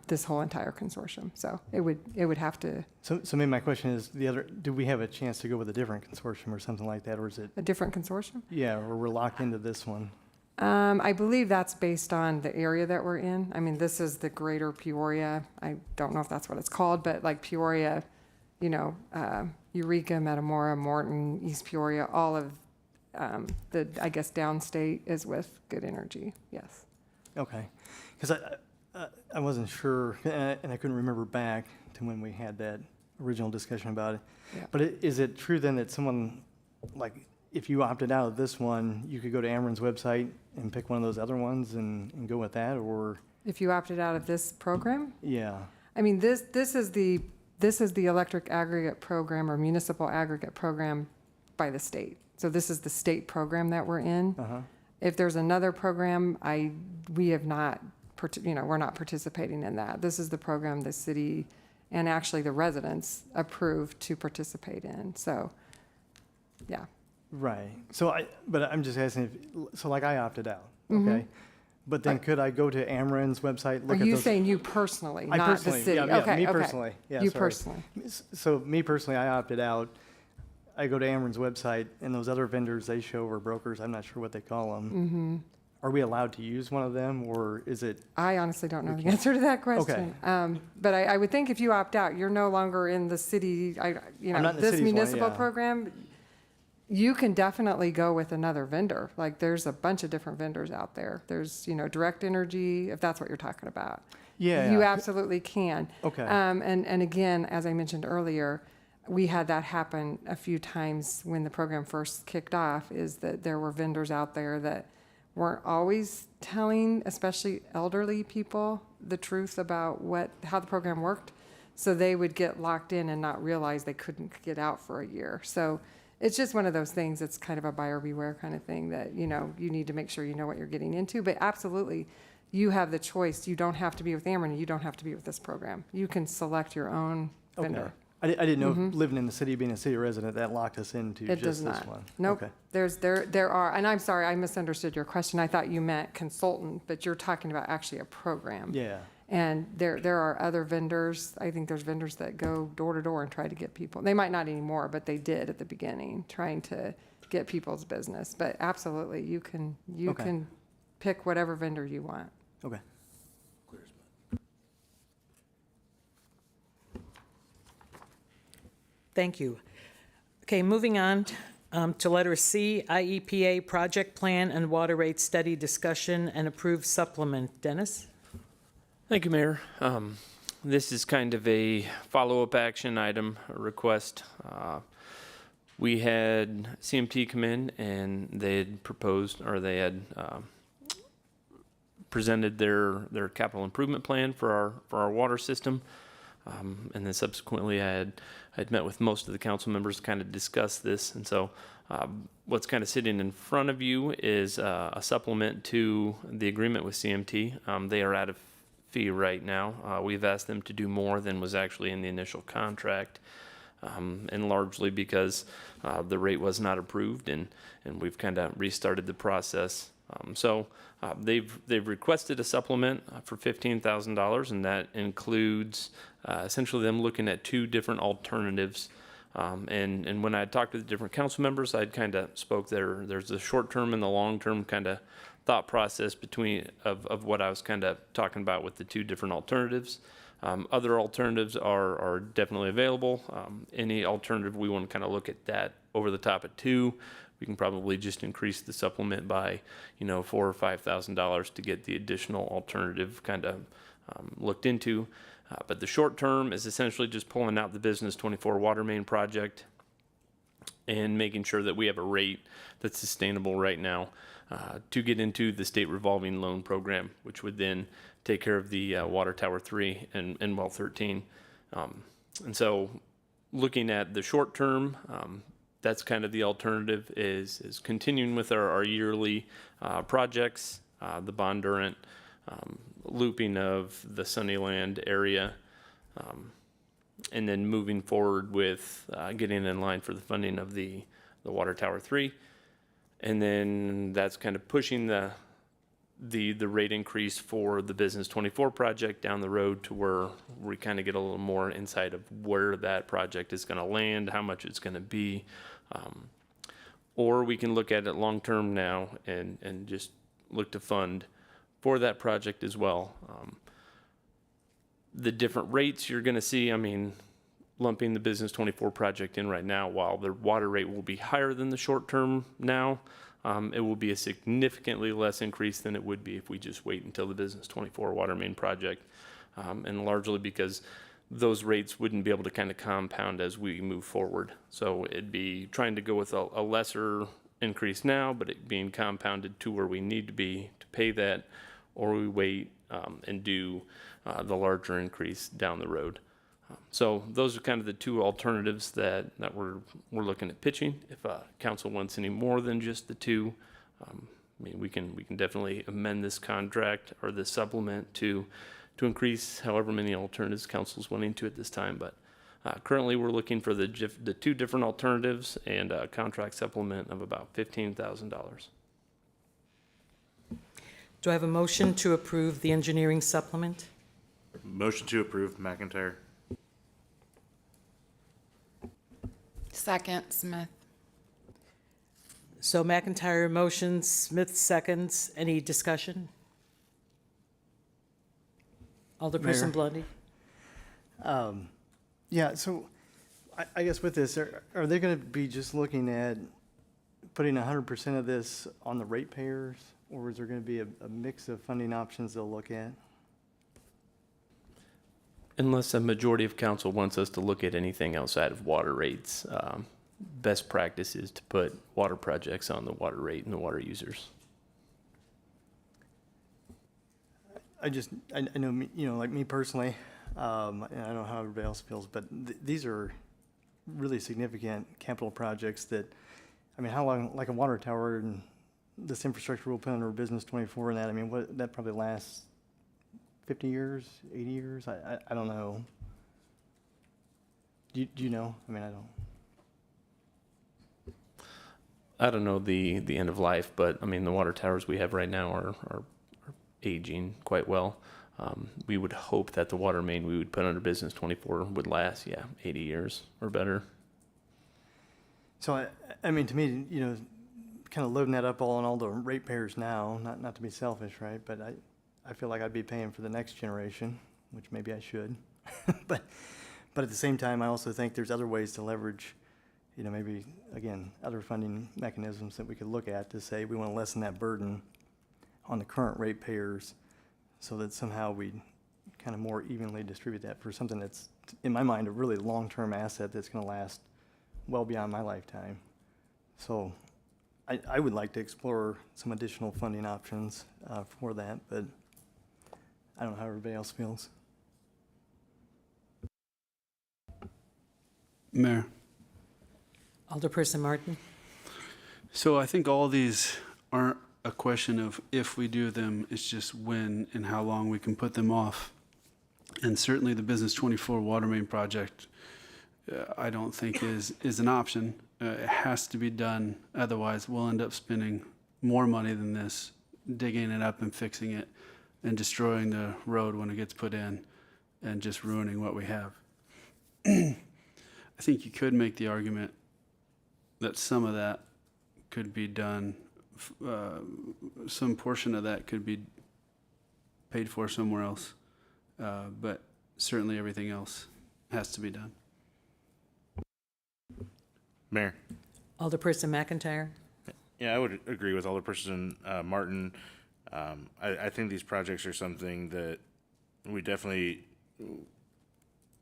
this whole entire consortium. So it would have to, So maybe my question is, do we have a chance to go with a different consortium or something like that, or is it, a different consortium. or we're locked into this one? I believe that's based on the area that we're in. I mean, this is the greater Peoria. I don't know if that's what it's called, but like Peoria, Eureka, Metamora, Morton, East Peoria, all of the, I guess, downstate is with Good Energy, yes. Okay, because I wasn't sure, and I couldn't remember back to when we had that original discussion about it. Yeah. But is it true then that someone, like, if you opted out of this one, you could go to Ameren's website and pick one of those other ones and go with that, or? If you opted out of this program? Yeah, I mean, this is the electric aggregate program or municipal aggregate program by the state. So this is the state program that we're in. If there's another program, we have not, we're not participating in that. This is the program the city and actually the residents approved to participate in. So, yeah. right. So but I'm just asking, so like I opted out, okay? But then could I go to Ameren's website, Are look at you those? saying you personally, I not personally, the city? yeah, Okay, me okay. personally. Yeah, You sorry. personally. So me personally, I opted out. I go to Ameren's website, and those other vendors they show are brokers. I'm not sure what they call them. Mm-hmm. Are we allowed to use one of them, or is it? I honestly don't know the answer to that question. But I would think if you opt out, you're no longer in the city, I'm not in the this city's one, municipal yeah. program, you can definitely go with another vendor. Like, there's a bunch of different vendors out there. There's, Direct Energy, if that's what you're talking about. Yeah. You absolutely can. Okay. And again, as I mentioned earlier, we had that happen a few times when the program first kicked off, is that there were vendors out there that weren't always telling, especially elderly people, the truth about how the program worked. So they would get locked in and not realize they couldn't get out for a year. So it's just one of those things. It's kind of a buyer beware kind of thing that, you need to make sure you know what you're getting into. But absolutely, you have the choice. You don't have to be with Ameren. You don't have to be with this program. You can select your own vendor. Okay. I didn't know if living in the city, being a city resident, that locked us into It does just this not. one. Nope. Okay. There are, and I'm sorry, I misunderstood your question. I thought you meant consultant, but you're talking about actually a program. Yeah. And there are other vendors. I think there's vendors that go door to door and try to get people. They might not anymore, but they did at the beginning, trying to get people's business. But absolutely, you can pick whatever vendor you want. Okay. Thank you. Okay, moving on to letter C, IEPA project plan and water rate study discussion and approved supplement. Dennis? Thank you, Mayor. This is kind of a follow-up action item, a request. We had CMT come in and they had proposed, or they had presented their capital improvement plan for our water system. And then subsequently I had met with most of the council members to kind of discuss this. And so what's kind of sitting in front of you is a supplement to the agreement with CMT. They are at a fee right now. We've asked them to do more than was actually in the initial contract. And largely because the rate was not approved, and we've kind of restarted the process. So they've requested a supplement for $15,000, and that includes essentially them looking at two different alternatives. And when I talked to the different council members, I'd kind of spoke there's the short term and the long term kind of thought process between of what I was kind of talking about with the two different alternatives. Other alternatives are definitely available. Any alternative, we want to kind of look at that over the top of two. We can probably just increase the supplement by, $4,000 or $5,000 to get the additional alternative kind of looked into. But the short term is essentially just pulling out the Business 24 water main project and making sure that we have a rate that's sustainable right now to get into the state revolving loan program, which would then take care of the Water Tower 3 and Well 13. And so looking at the short term, that's kind of the alternative is continuing with our yearly projects, the Bondurant, looping of the Sunnyland area, and then moving forward with getting in line for the funding of the Water Tower 3. And then that's kind of pushing the rate increase for the Business 24 project down the road to where we kind of get a little more insight of where that project is going to land, how much it's going to be. Or we can look at it long-term now and just look to fund for that project as well. The different rates you're going to see, lumping the Business 24 project in right now, while the water rate will be higher than the short-term now, it will be a significantly less increase than it would be if we just wait until the Business 24 water main project, and largely because those rates wouldn't be able to kind of compound as we move forward. So it'd be trying to go with a lesser increase now, but it being compounded to where we need to be to pay that, or we wait and do the larger increase down the road. So those are kind of the two alternatives that we're looking at pitching. If council wants any more than just the two, we can definitely amend this contract or this supplement to increase however many alternatives council's wanting to at this time. But currently we're looking for the two different alternatives and a contract supplement of about $15,000. Do I have a motion to approve the engineering supplement? Motion to approve, McIntyre. Second, Smith. So McIntyre motions, Smith seconds. Any discussion? Alderperson Blondie? Yeah, so I guess with this, are they going to be just looking at putting 100% of this on the ratepayers, or is there going to be a mix of funding options they'll look at? Unless a majority of council wants us to look at anything outside of water rates, best practice is to put water projects on the water rate and the water users. I know, like me personally, and I don't know how everybody else feels, but these are really significant capital projects that, how long, like a water tower and this infrastructure we'll put under Business 24 and that, that probably lasts 50 years, 80 years? I don't know. Do you know? I don't. I don't know the end of life, but the water towers we have right now are aging quite well. We would hope that the water main we would put under Business 24 would last, 80 years or better. So, to me, kind of loading that up all on all the ratepayers now, not to be selfish, right? But I feel like I'd be paying for the next generation, which maybe I should. but But at the same time, I also think there's other ways to leverage, maybe, again, other funding mechanisms that we could look at to say we want to lessen that burden on the current ratepayers so that somehow we kind of more evenly distribute that for something that's, in my mind, a really long-term asset that's going to last well beyond my lifetime. So I would like to explore some additional funding options for that, but I don't know how everybody else feels. Mayor. Alderperson Martin? So I think all these aren't a question of if we do them, it's just when and how long we can put them off. And certainly the Business 24 water main project, I don't think is an option. It has to be done. Otherwise, we'll end up spending more money than this, digging it up and fixing it and destroying the road when it gets put in and just ruining what we have. I think you could make the argument that some of that could be done, some portion of that could be paid for somewhere else, but certainly everything else has to be done. Mayor. Alderperson McIntyre? Yeah, I would agree with Alderperson Martin. I think these projects are something that we definitely,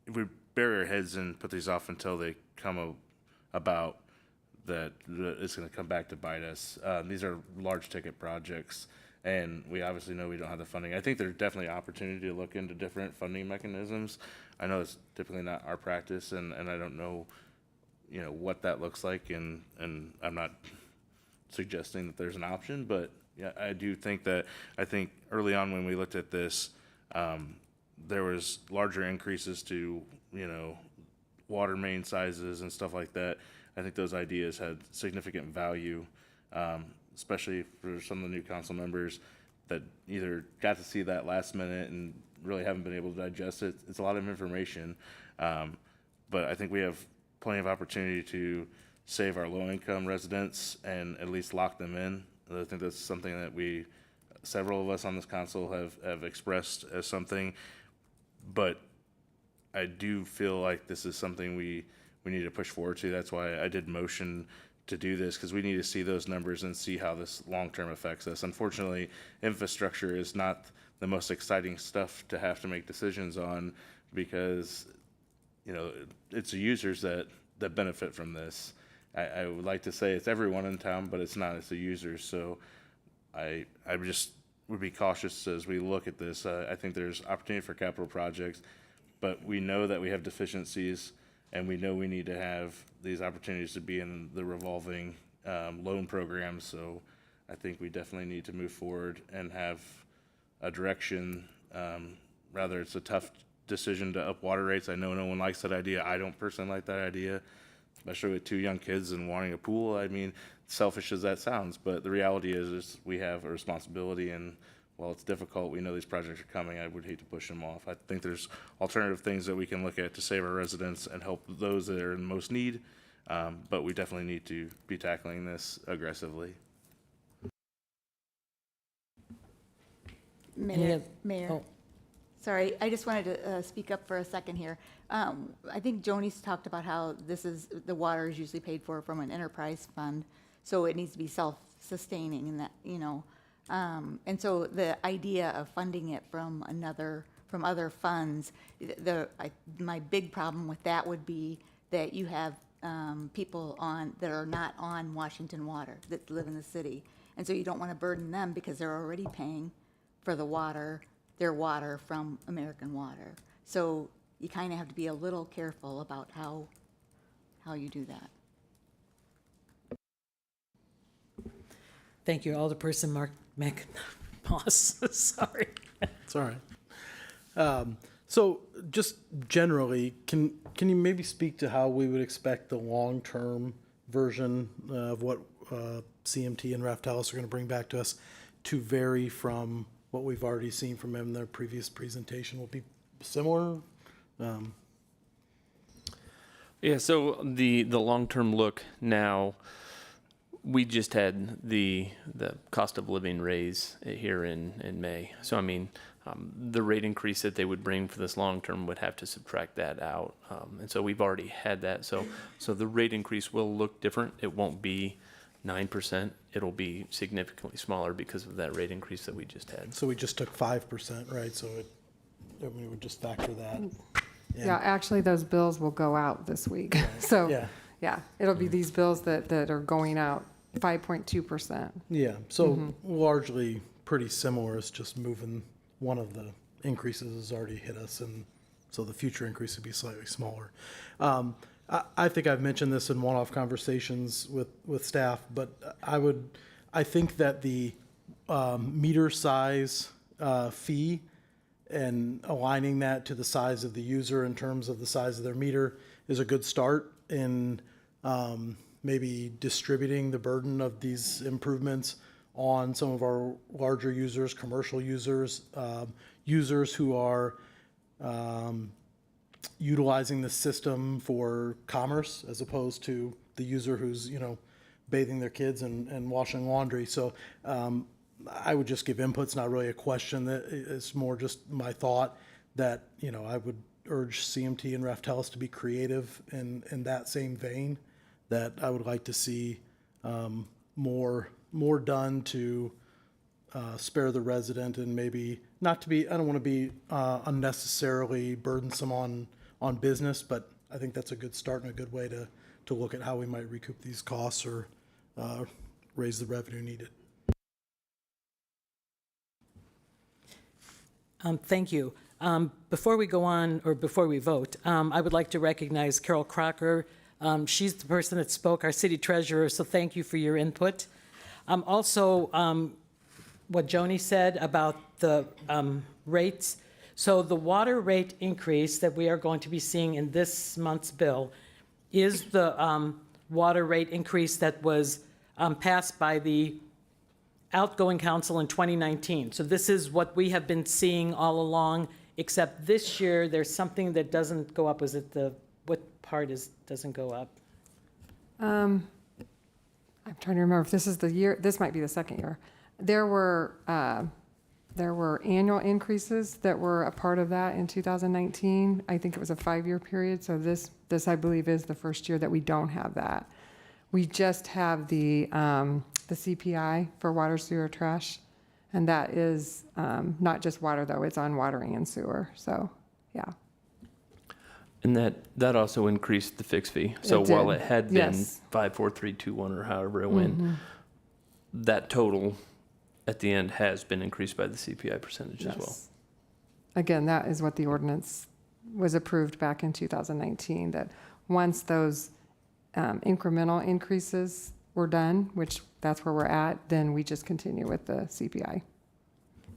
if we bury our heads and put these off until they come about, that it's going to come back to bite us. These are large ticket projects, and we obviously know we don't have the funding. I think there's definitely opportunity to look into different funding mechanisms. I know it's typically not our practice, and I don't know, what that looks like, and I'm not suggesting that there's an option, but yeah, I do think that, I think early on when we looked at this, there was larger increases to, water main sizes and stuff like that. I think those ideas had significant value, especially for some of the new council members that either got to see that last minute and really haven't been able to digest it. It's a lot of information, but I think we have plenty of opportunity to save our low-income residents and at least lock them in. I think that's something that several of us on this council have expressed as something, but I do feel like this is something we need to push forward to. That's why I did motion to do this, because we need to see those numbers and see how this long-term affects us. Unfortunately, infrastructure is not the most exciting stuff to have to make decisions on, because it's the users that benefit from this. I would like to say it's everyone in town, but it's not. It's the users. So I just would be cautious as we look at this. I think there's opportunity for capital projects, but we know that we have deficiencies, and we know we need to have these opportunities to be in the revolving loan programs. So I think we definitely need to move forward and have a direction. Rather, it's a tough decision to up water rates. I know no one likes that idea. I don't personally like that idea, especially with 2 young kids and wanting a pool. I mean, selfish as that sounds, but the reality is we have a responsibility, and while it's difficult, we know these projects are coming. I would hate to push them off. I think there's alternative things that we can look at to save our residents and help those that are in most need, but we definitely need to be tackling this aggressively. Mayor, Oh. Sorry, I just wanted to speak up for a second here. I think Joni's talked about how the water is usually paid for from an enterprise fund, so it needs to be self-sustaining, and that, and so the idea of funding it from other funds, my big problem with that would be that you have people that are not on Washington Water that live in the city, and so you don't want to burden them because they're already paying for their water from American Water. So you kind of have to be a little careful about how you do that. Thank you, Alderperson Moss. Sorry. It's all right. So just generally, can you maybe speak to how we would expect the long-term version of what CMT and Raftellus are going to bring back to us to vary from what we've already seen from them in their previous presentation? Will be similar? Yeah, so the long-term look now, we just had the cost of living raise here in May. So I mean, the rate increase that they would bring for this long term would have to subtract that out. And so we've already had that. So the rate increase will look different. It won't be 9%. It'll be significantly smaller because of that rate increase that we just had. So we just took 5%, right? So we would just factor that. Yeah, actually, those bills will go out this week. So, Yeah. yeah, it'll be these bills that are going out 5.2%. Yeah, so largely pretty similar. It's just moving one of the increases has already hit us, and so the future increase would be slightly smaller. I think I've mentioned this in one-off conversations with staff, but I think that the meter size fee and aligning that to the size of the user in terms of the size of their meter is a good start in maybe distributing the burden of these improvements on some of our larger users, commercial users, users who are utilizing the system for commerce as opposed to the user who's, bathing their kids and washing laundry. So I would just give input. It's not really a question. It's more just my thought that, I would urge CMT and Raftellus to be creative in that same vein, that I would like to see more done to spare the resident and maybe not to be, I don't want to be unnecessarily burdensome on business, but I think that's a good start and a good way to look at how we might recoup these costs or raise the revenue needed. Thank you. Before we go on, or before we vote, I would like to recognize Carol Crocker. She's the person that spoke, our city treasurer, so thank you for your input. Also, what Joni said about the rates. So the water rate increase that we are going to be seeing in this month's bill is the water rate increase that was passed by the outgoing council in 2019. So this is what we have been seeing all along, except this year there's something that doesn't go up. Is it what part doesn't go up? I'm trying to remember if this is the year, this might be the second year. There were annual increases that were a part of that in 2019. I think it was a 5-year period. So this I believe is the first year that we don't have that. We just have the CPI for water, sewer, trash, and that is not just water though, it's on watering and sewer. So, yeah. And that also increased the fixed fee. So It while did. it had been Yes. 5, 4, 3, 2, 1, or however it went, that total at the end has been increased by the CPI percentage as well. Yes. Again, that is what the ordinance was approved back in 2019, that once those incremental increases were done, which that's where we're at, then we just continue with the CPI.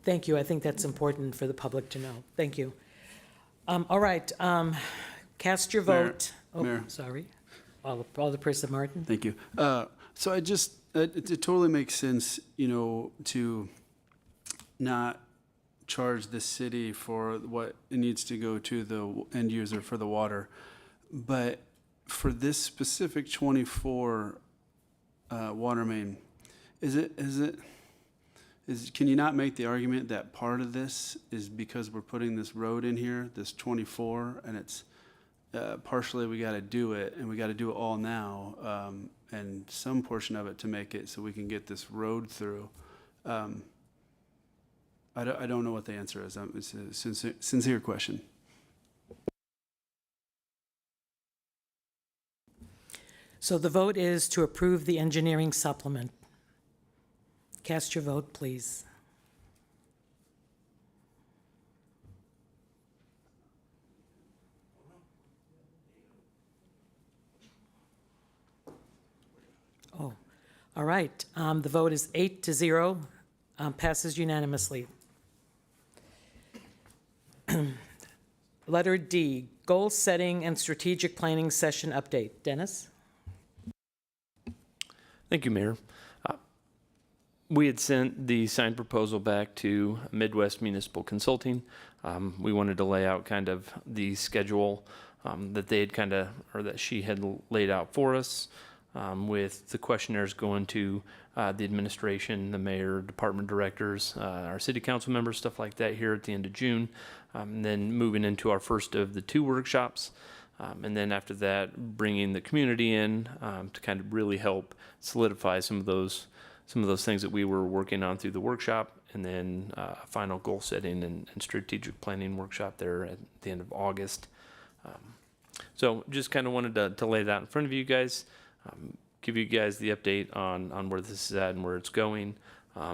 Thank you. I think that's important for the public to know. Thank you. All right. Cast your Mayor, vote. Oh, Mayor. sorry. Alderperson Martin. Thank you. So I just, it totally makes sense, to not charge the city for what it needs to go to the end user for the water. But for this specific 24 water main, can you not make the argument that part of this is because we're putting this road in here, this 24, and it's partially we got to do it, and we got to do it all now, and some portion of it to make it so we can get this road through. I don't know what the answer is. It's a sincere question. So the vote is to approve the engineering supplement. Cast your vote, please. Oh, all right. The vote is 8-0, passes unanimously. Letter D, goal setting and strategic planning session update. Dennis? Thank you, Mayor. We had sent the signed proposal back to Midwest Municipal Consulting. We wanted to lay out kind of the schedule that they had or that she had laid out for us. with the questionnaires going to the administration, the mayor, department directors, our city council members, stuff like that here at the end of June. And then moving into our first of the 2 workshops. And then after that, bringing the community in to kind of really help solidify some of those things that we were working on through the workshop, and then a final goal setting and strategic planning workshop there at the end of August. So just kind of wanted to lay that in front of you guys, give you guys the update on where this is at and where it's going.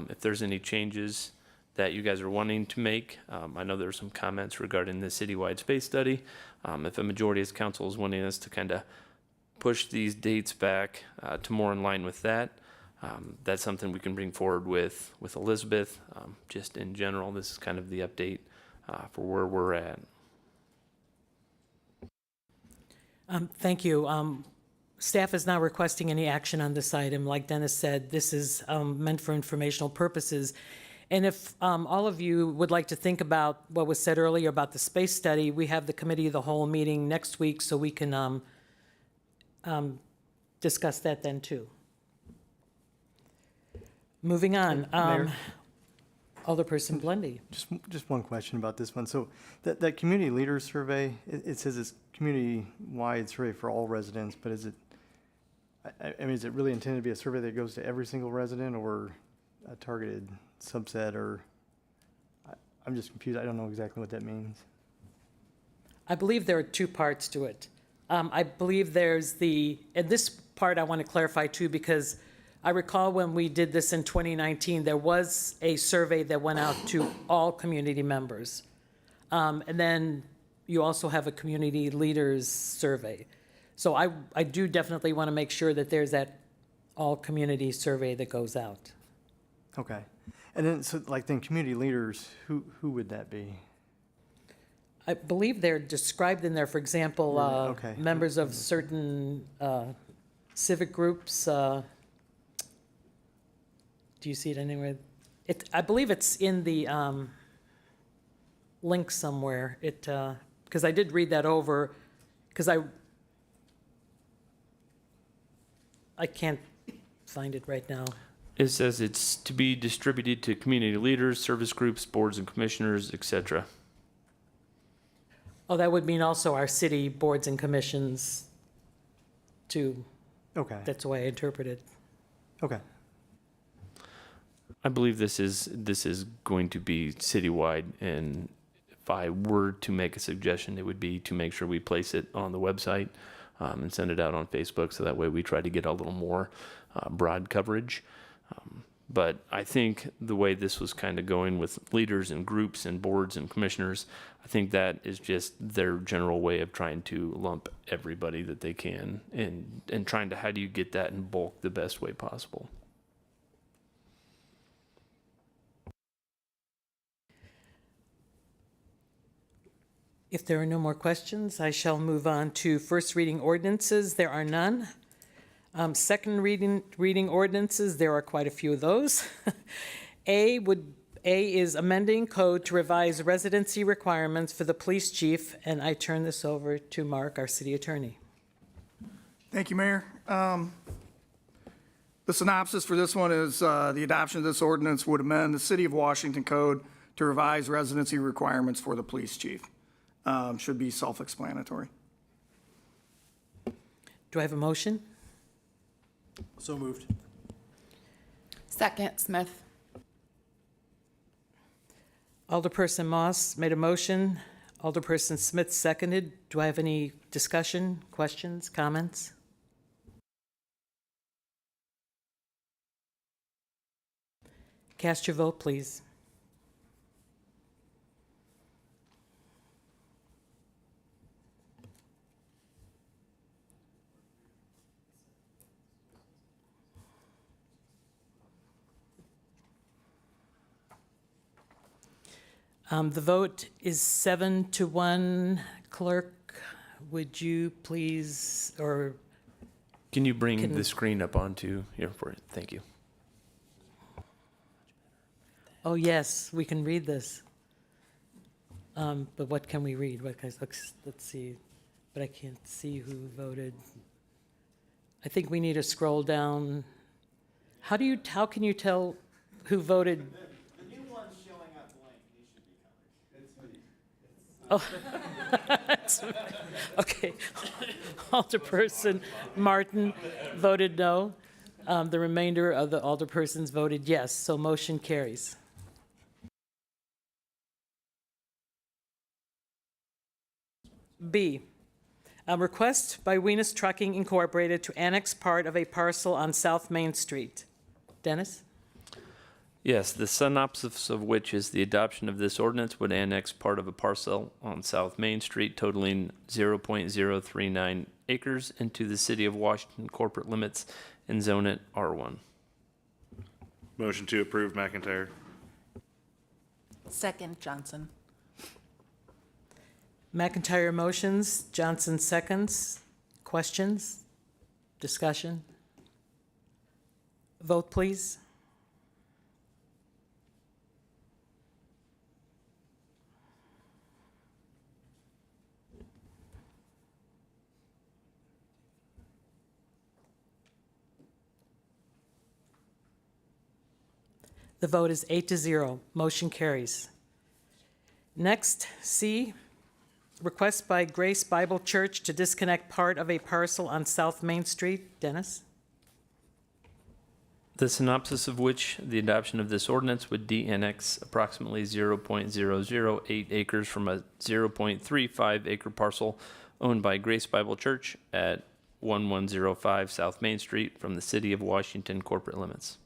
If there's any changes that you guys are wanting to make, I know there were some comments regarding the citywide space study. If a majority of council is wanting us to kind of push these dates back to more in line with that, that's something we can bring forward with Elizabeth. Just in general, this is kind of the update for where we're at. Thank you. Staff is not requesting any action on this item. Like Dennis said, this is meant for informational purposes. And if all of you would like to think about what was said earlier about the space study, we have the committee of the whole meeting next week, so we can discuss that then too. Moving on, Mayor? Alderperson Blendy. Just one question about this one. So that community leaders survey, it says it's community-wide survey for all residents, but is it, I mean, is it really intended to be a survey that goes to every single resident or a targeted subset, or, I'm just confused. I don't know exactly what that means. I believe there are 2 parts to it. I believe there's and this part I want to clarify too, because I recall when we did this in 2019, there was a survey that went out to all community members. And then you also have a community leaders survey. So I do definitely want to make sure that there's that all community survey that goes out. Okay. And then, so like then community leaders, who would that be? I believe they're described in there, for example, Okay. members of certain civic groups. Do you see it anywhere? I believe it's in the link somewhere. Because I did read that over, because I can't find it right now. It says it's to be distributed to community leaders, service groups, boards and commissioners, etc. Oh, that would mean also our city boards and commissions too. Okay. That's the way I interpret it. Okay. I believe this is going to be citywide, and if I were to make a suggestion, it would be to make sure we place it on the website and send it out on Facebook, so that way we try to get a little more broad coverage. But I think the way this was kind of going with leaders and groups and boards and commissioners, I think that is just their general way of trying to lump everybody that they can, and trying to, how do you get that in bulk the best way possible. If there are no more questions, I shall move on to first reading ordinances. There are none. Second reading ordinances, there are quite a few of those. A is amending code to revise residency requirements for the police chief, and I turn this over to Mark, our city attorney. Thank you, Mayor. The synopsis for this one is the adoption of this ordinance would amend the City of Washington Code to revise residency requirements for the police chief. Should be self-explanatory. Do I have a motion? So moved. Second, Smith. Alderperson Moss made a motion. Alderperson Smith seconded. Do I have any discussion, questions, comments? Cast your vote, please. The vote is 7-1. Clerk, would you please, or Can you bring the screen up onto here for it? Thank you. oh yes, we can read this. But what can we read? Let's see. But I can't see who voted. I think we need to scroll down. How can you tell who voted? The new one's showing up blank, these should be covered. Oh, okay. Alderperson Martin voted no. The remainder of the alderpersons voted yes, so motion carries. B, a request by Venus Trucking Incorporated to annex part of a parcel on South Main Street. Dennis? Yes, the synopsis of which is the adoption of this ordinance would annex part of a parcel on South Main Street totaling 0.039 acres into the City of Washington corporate limits and zone it R1. Motion to approve, McIntyre. Second, Johnson. McIntyre motions, Johnson seconds. Questions? Discussion? Vote, please. The vote is 8-0. Motion carries. Next, C, request by Grace Bible Church to disconnect part of a parcel on South Main Street. Dennis? The synopsis of which the adoption of this ordinance would de-annex approximately 0.008 acres from a 0.35 acre parcel owned by Grace Bible Church at 1105 South Main Street from the City of Washington corporate limits.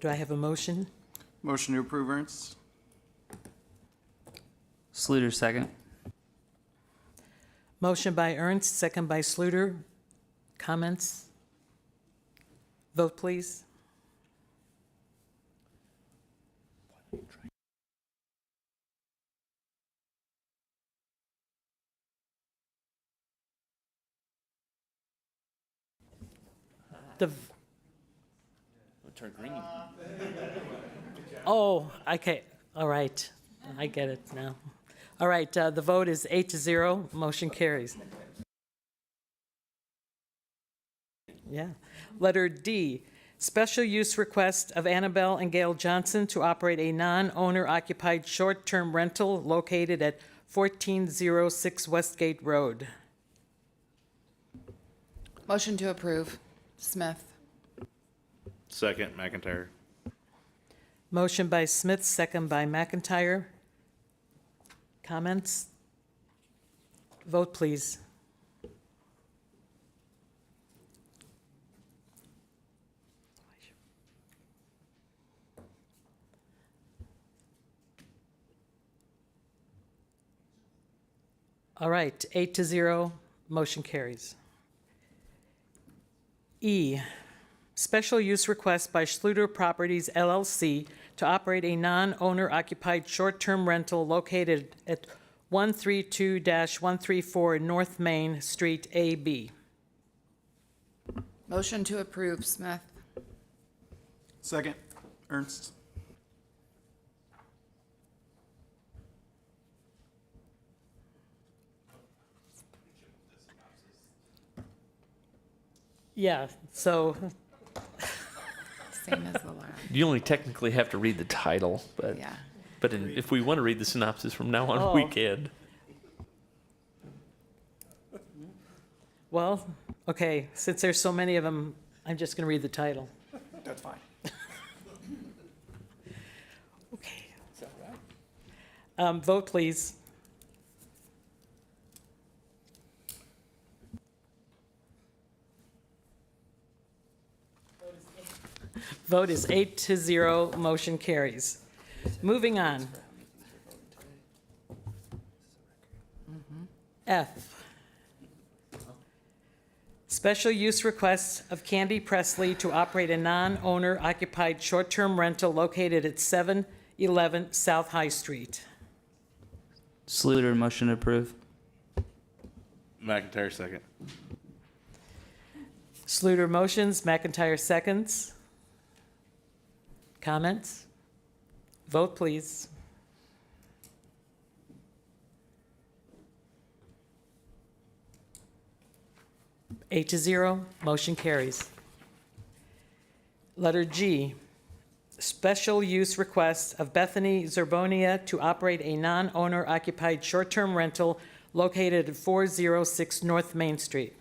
Do I have a motion? Motion to approve, Ernst. Sluter, second. Motion by Ernst, second by Sluter. Comments? Vote, please. Turn green. Oh, okay, all right. I get it now. All right, the vote is 8-0. Motion carries. Yeah. Letter D, special use request of Annabelle and Gail Johnson to operate a non-owner occupied short-term rental located at 1406 Westgate Road. Motion to approve, Smith. Second, McIntyre. Motion by Smith, second by McIntyre. Comments? Vote, please. All right, 8-0, motion carries. E, special use request by Schluter Properties LLC to operate a non-owner occupied short-term rental located at 132-134 North Main Street, AB. Motion to approve, Smith. Second, Ernst. Yeah, so, Same as the last. You only technically have to read the title, but Yeah. if we want to read the synopsis from now on, we Oh. can. well, okay, since there's so many of them, I'm just going to read the title. That's fine. Okay. Vote, please. Vote is 8-0, motion carries. Moving on. F. Special use request of Candy Presley to operate a non-owner occupied short-term rental located at 711 South High Street. Sluter, motion to approve. McIntyre, second. Sluter motions, McIntyre seconds. Comments? Vote, please. 8-0, motion carries. Letter G, special use request of Bethany Zerbonia to operate a non-owner occupied short-term rental located at 406 North Main Street.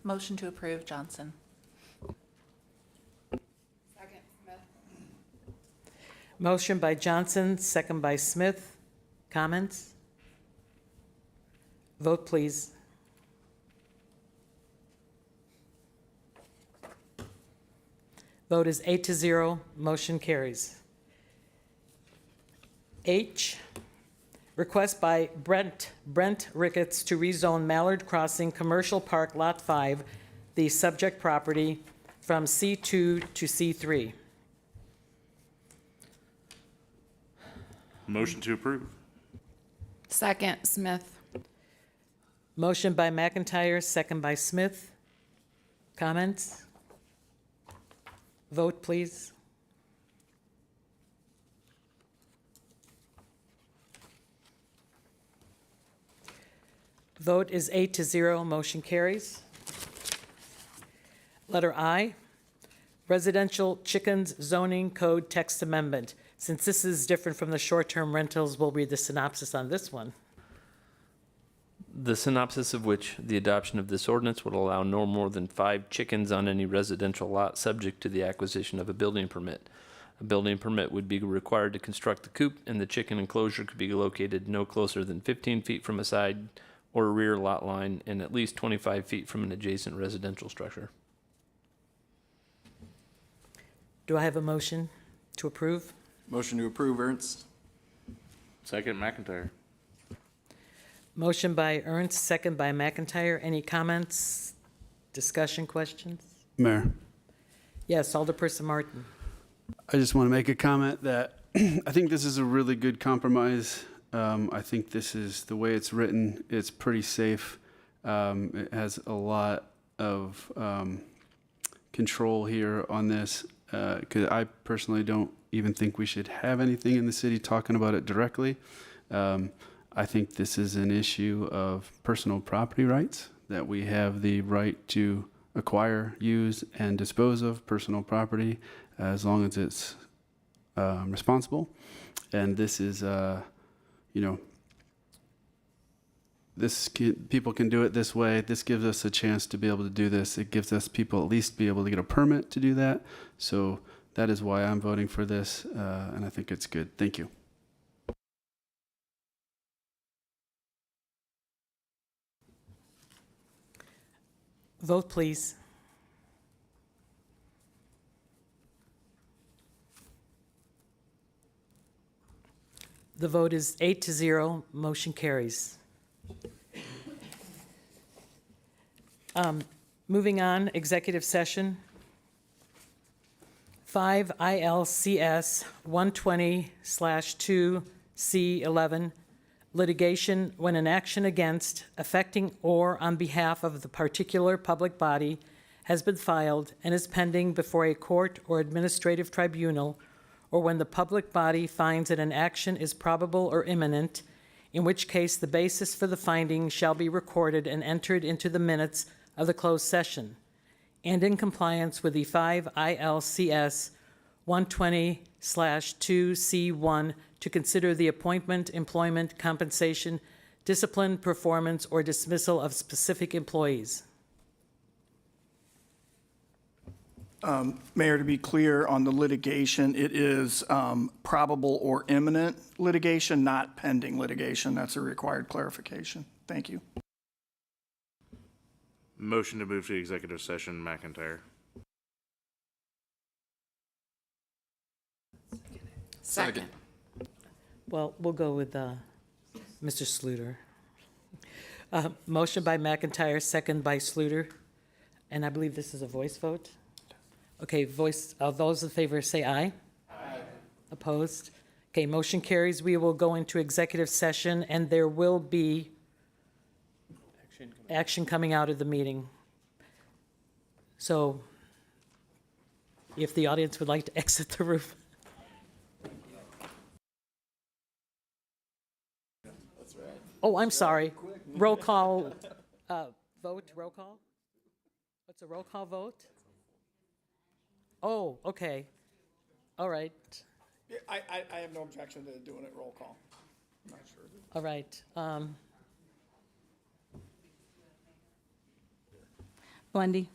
Motion to approve, Johnson. Motion by Johnson, second by Smith. Comments? Vote, please. Vote is 8-0, motion carries. H, request by Brent Ricketts to rezone Mallard Crossing Commercial Park Lot 5, the subject property, from C2 to C3. Motion to approve. Second, Smith. Motion by McIntyre, second by Smith. Comments? Vote, please. Vote is 8-0, motion carries. Letter I, residential chickens zoning code text amendment. Since this is different from the short-term rentals, we'll read the synopsis on this one. The synopsis of which the adoption of this ordinance would allow no more than 5 chickens on any residential lot subject to the acquisition of a building permit. A building permit would be required to construct the coop, and the chicken enclosure could be located no closer than 15 feet from a side or rear lot line and at least 25 feet from an adjacent residential structure. Do I have a motion to approve? Motion to approve, Ernst. Second, McIntyre. Motion by Ernst, second by McIntyre. Any comments, discussion, questions? Mayor, Yes, Alderperson Martin. I just want to make a comment that I think this is a really good compromise. I think this is, the way it's written, it's pretty safe. It has a lot of control here on this, because I personally don't even think we should have anything in the city talking about it directly. I think this is an issue of personal property rights, that we have the right to acquire, use, and dispose of personal property as long as it's responsible. And this is, people can do it this way. This gives us a chance to be able to do this. It gives us people at least be able to get a permit to do that. So that is why I'm voting for this, and I think it's good. Thank you. Vote, please. The vote is 8-0, motion carries. Moving on, executive session. 5 ILCS 120/2C11, litigation when an action against, affecting, or on behalf of the particular public body has been filed and is pending before a court or administrative tribunal, or when the public body finds that an action is probable or imminent, in which case the basis for the finding shall be recorded and entered into the minutes of the closed session, and in compliance with the 5 ILCS 120/2C1 to consider the appointment, employment, compensation, discipline, performance, or dismissal of specific employees. Mayor, to be clear on the litigation, it is probable or imminent litigation, not pending litigation. That's a required clarification. Thank you. Motion to move to executive session, McIntyre. Second. Well, we'll go with Mr. Sluter. Motion by McIntyre, second by Sluter. And I believe this is a voice vote? Okay, voice, those in favor say aye. Aye. Opposed? Okay, motion carries. We will go into executive session, and there will be action coming out of the meeting. So if the audience would like to exit the room. Oh, I'm sorry. Roll call, vote, roll call? What's a roll call vote? Oh, okay. All right, Yeah, I have no objection to doing it roll call. I'm not sure. all right. Lundy,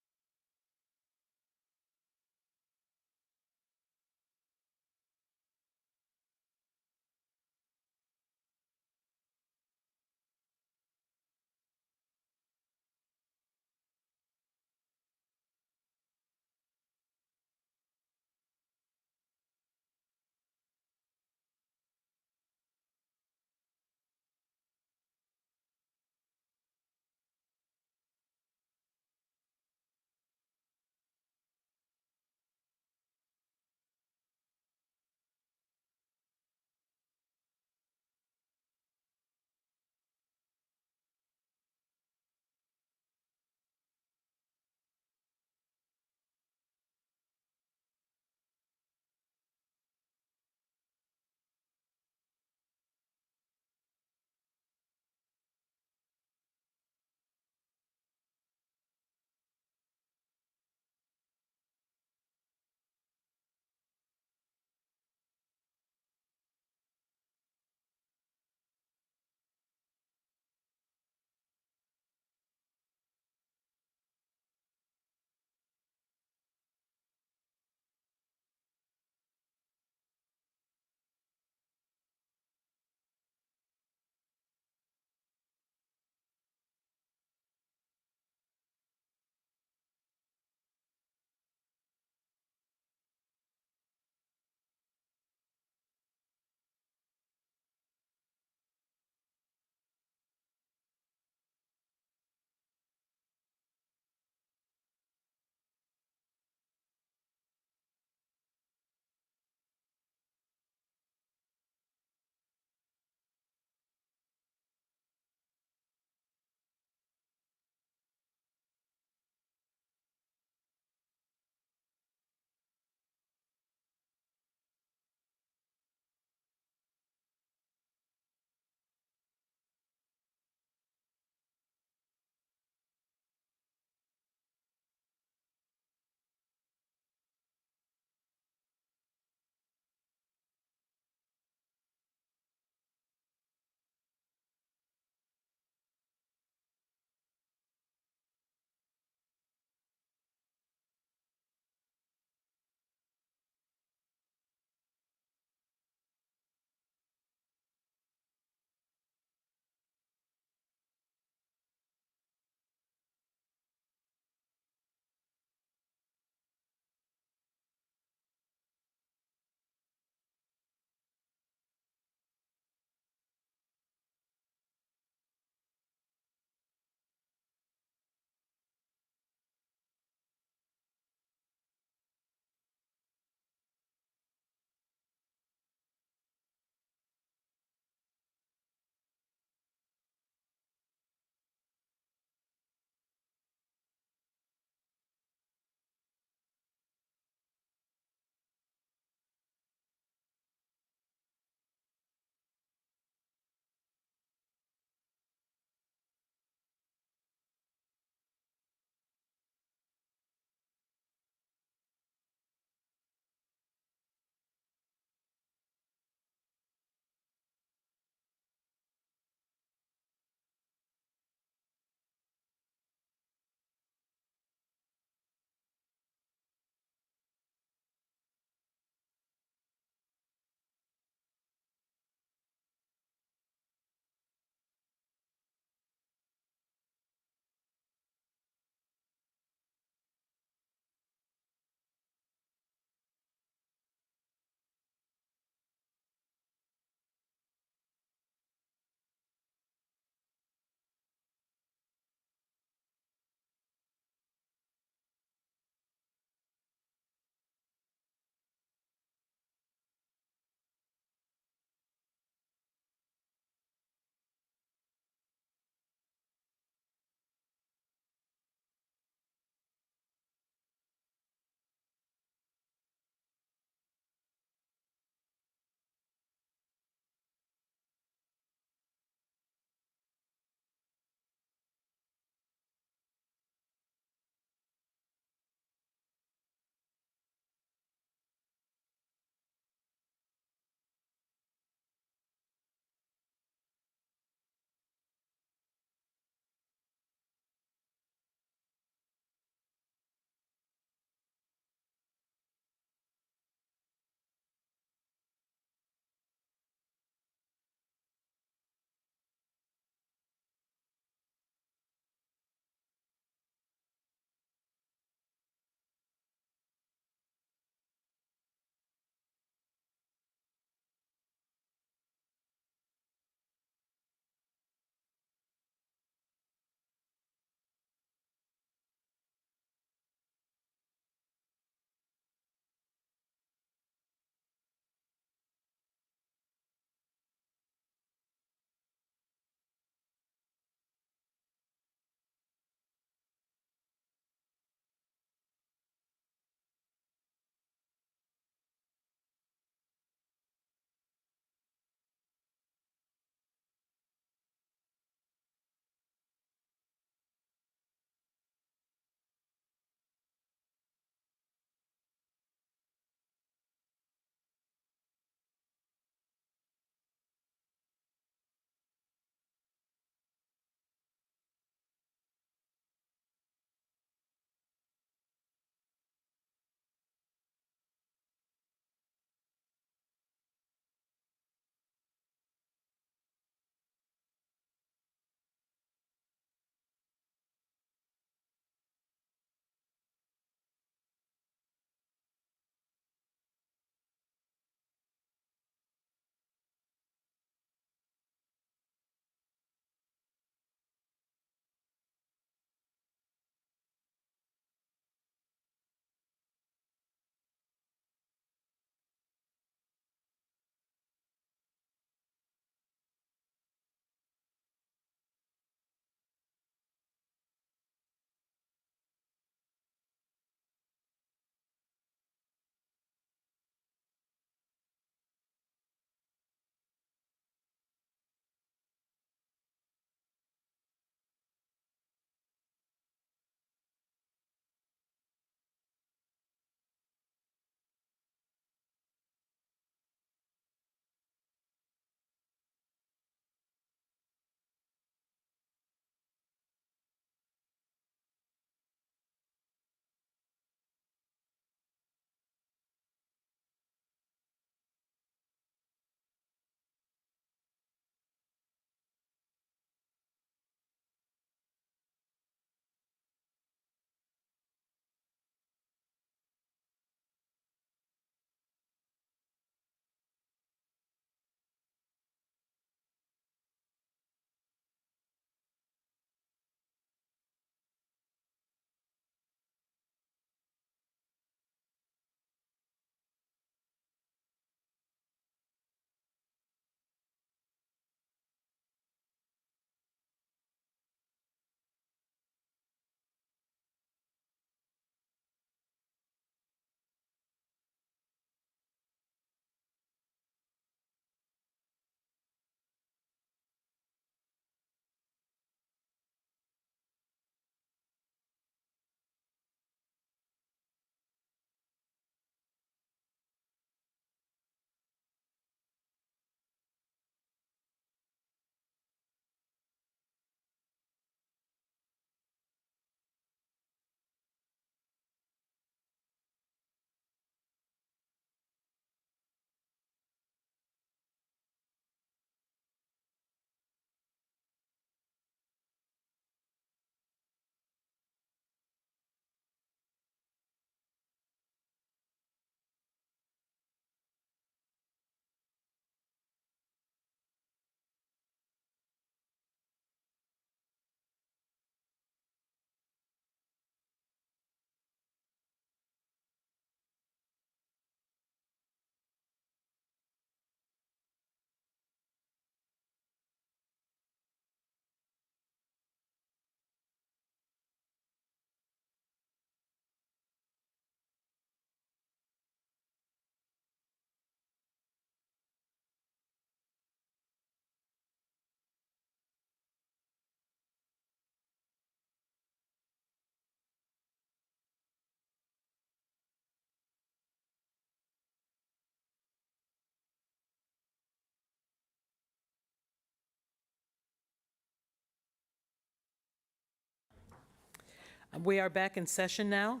We are back in session now.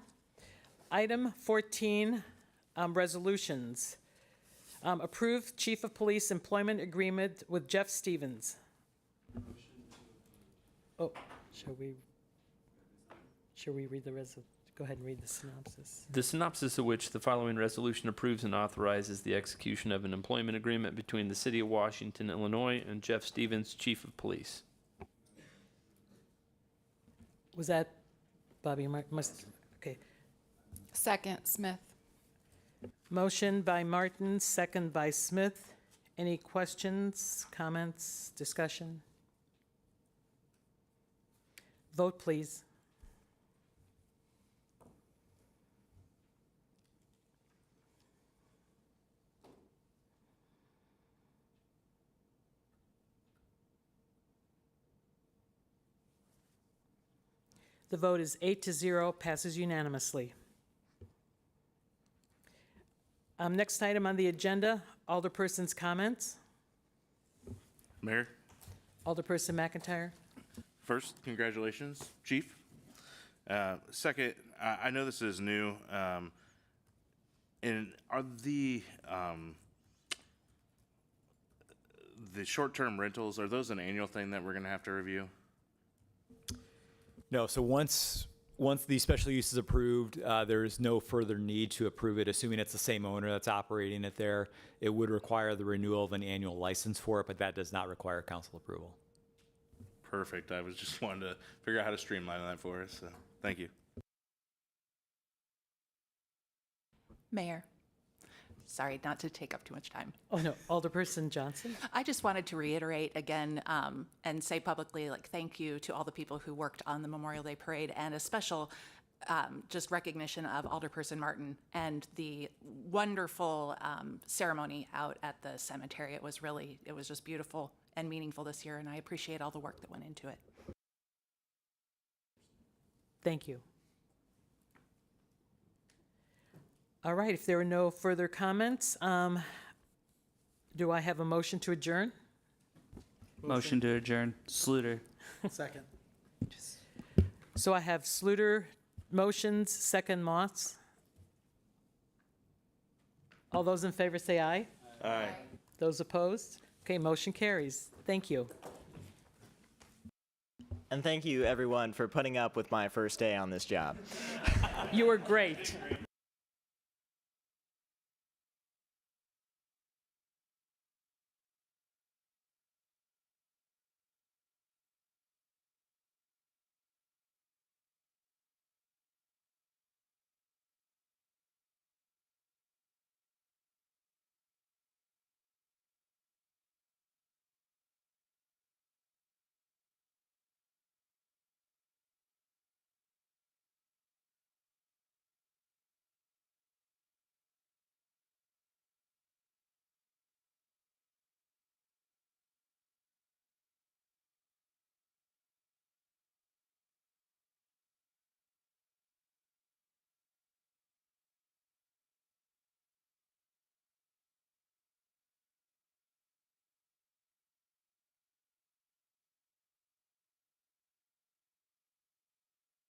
Item 14, resolutions. Approve Chief of Police employment agreement with Jeff Stevens. Oh, shall we read the go ahead and read the synopsis. The synopsis of which the following resolution approves and authorizes the execution of an employment agreement between the City of Washington, Illinois, and Jeff Stevens, Chief of Police. Was that Bobby? Okay. Second, Smith. Motion by Martin, second by Smith. Any questions, comments, discussion? Vote, please. The vote is 8-0, passes unanimously. Next item on the agenda, Alderperson's comments. Mayor, Alderperson McIntyre. first, congratulations, Chief. Second, I know this is new, and are the short-term rentals, are those an annual thing that we're gonna have to review? No, so once the special use is approved, there is no further need to approve it, assuming it's the same owner that's operating it there. It would require the renewal of an annual license for it, but that does not require council approval. Perfect. I was just wanting to figure out how to streamline that for us, so thank you. Mayor, sorry not to take up too much time. Oh, no, Alderperson Johnson. I just wanted to reiterate again and say publicly, thank you to all the people who worked on the Memorial Day Parade, and a special just recognition of Alderperson Martin and the wonderful ceremony out at the cemetery. It was just beautiful and meaningful this year, and I appreciate all the work that went into it. Thank you. All right, if there are no further comments, do I have a motion to adjourn? Motion to adjourn. Sluter. Second. So I have Sluter motions, second Moss. All those in favor say aye. Aye. Those opposed? Okay, motion carries. Thank you. And thank you, everyone, for putting up with my first day on this job. You were great.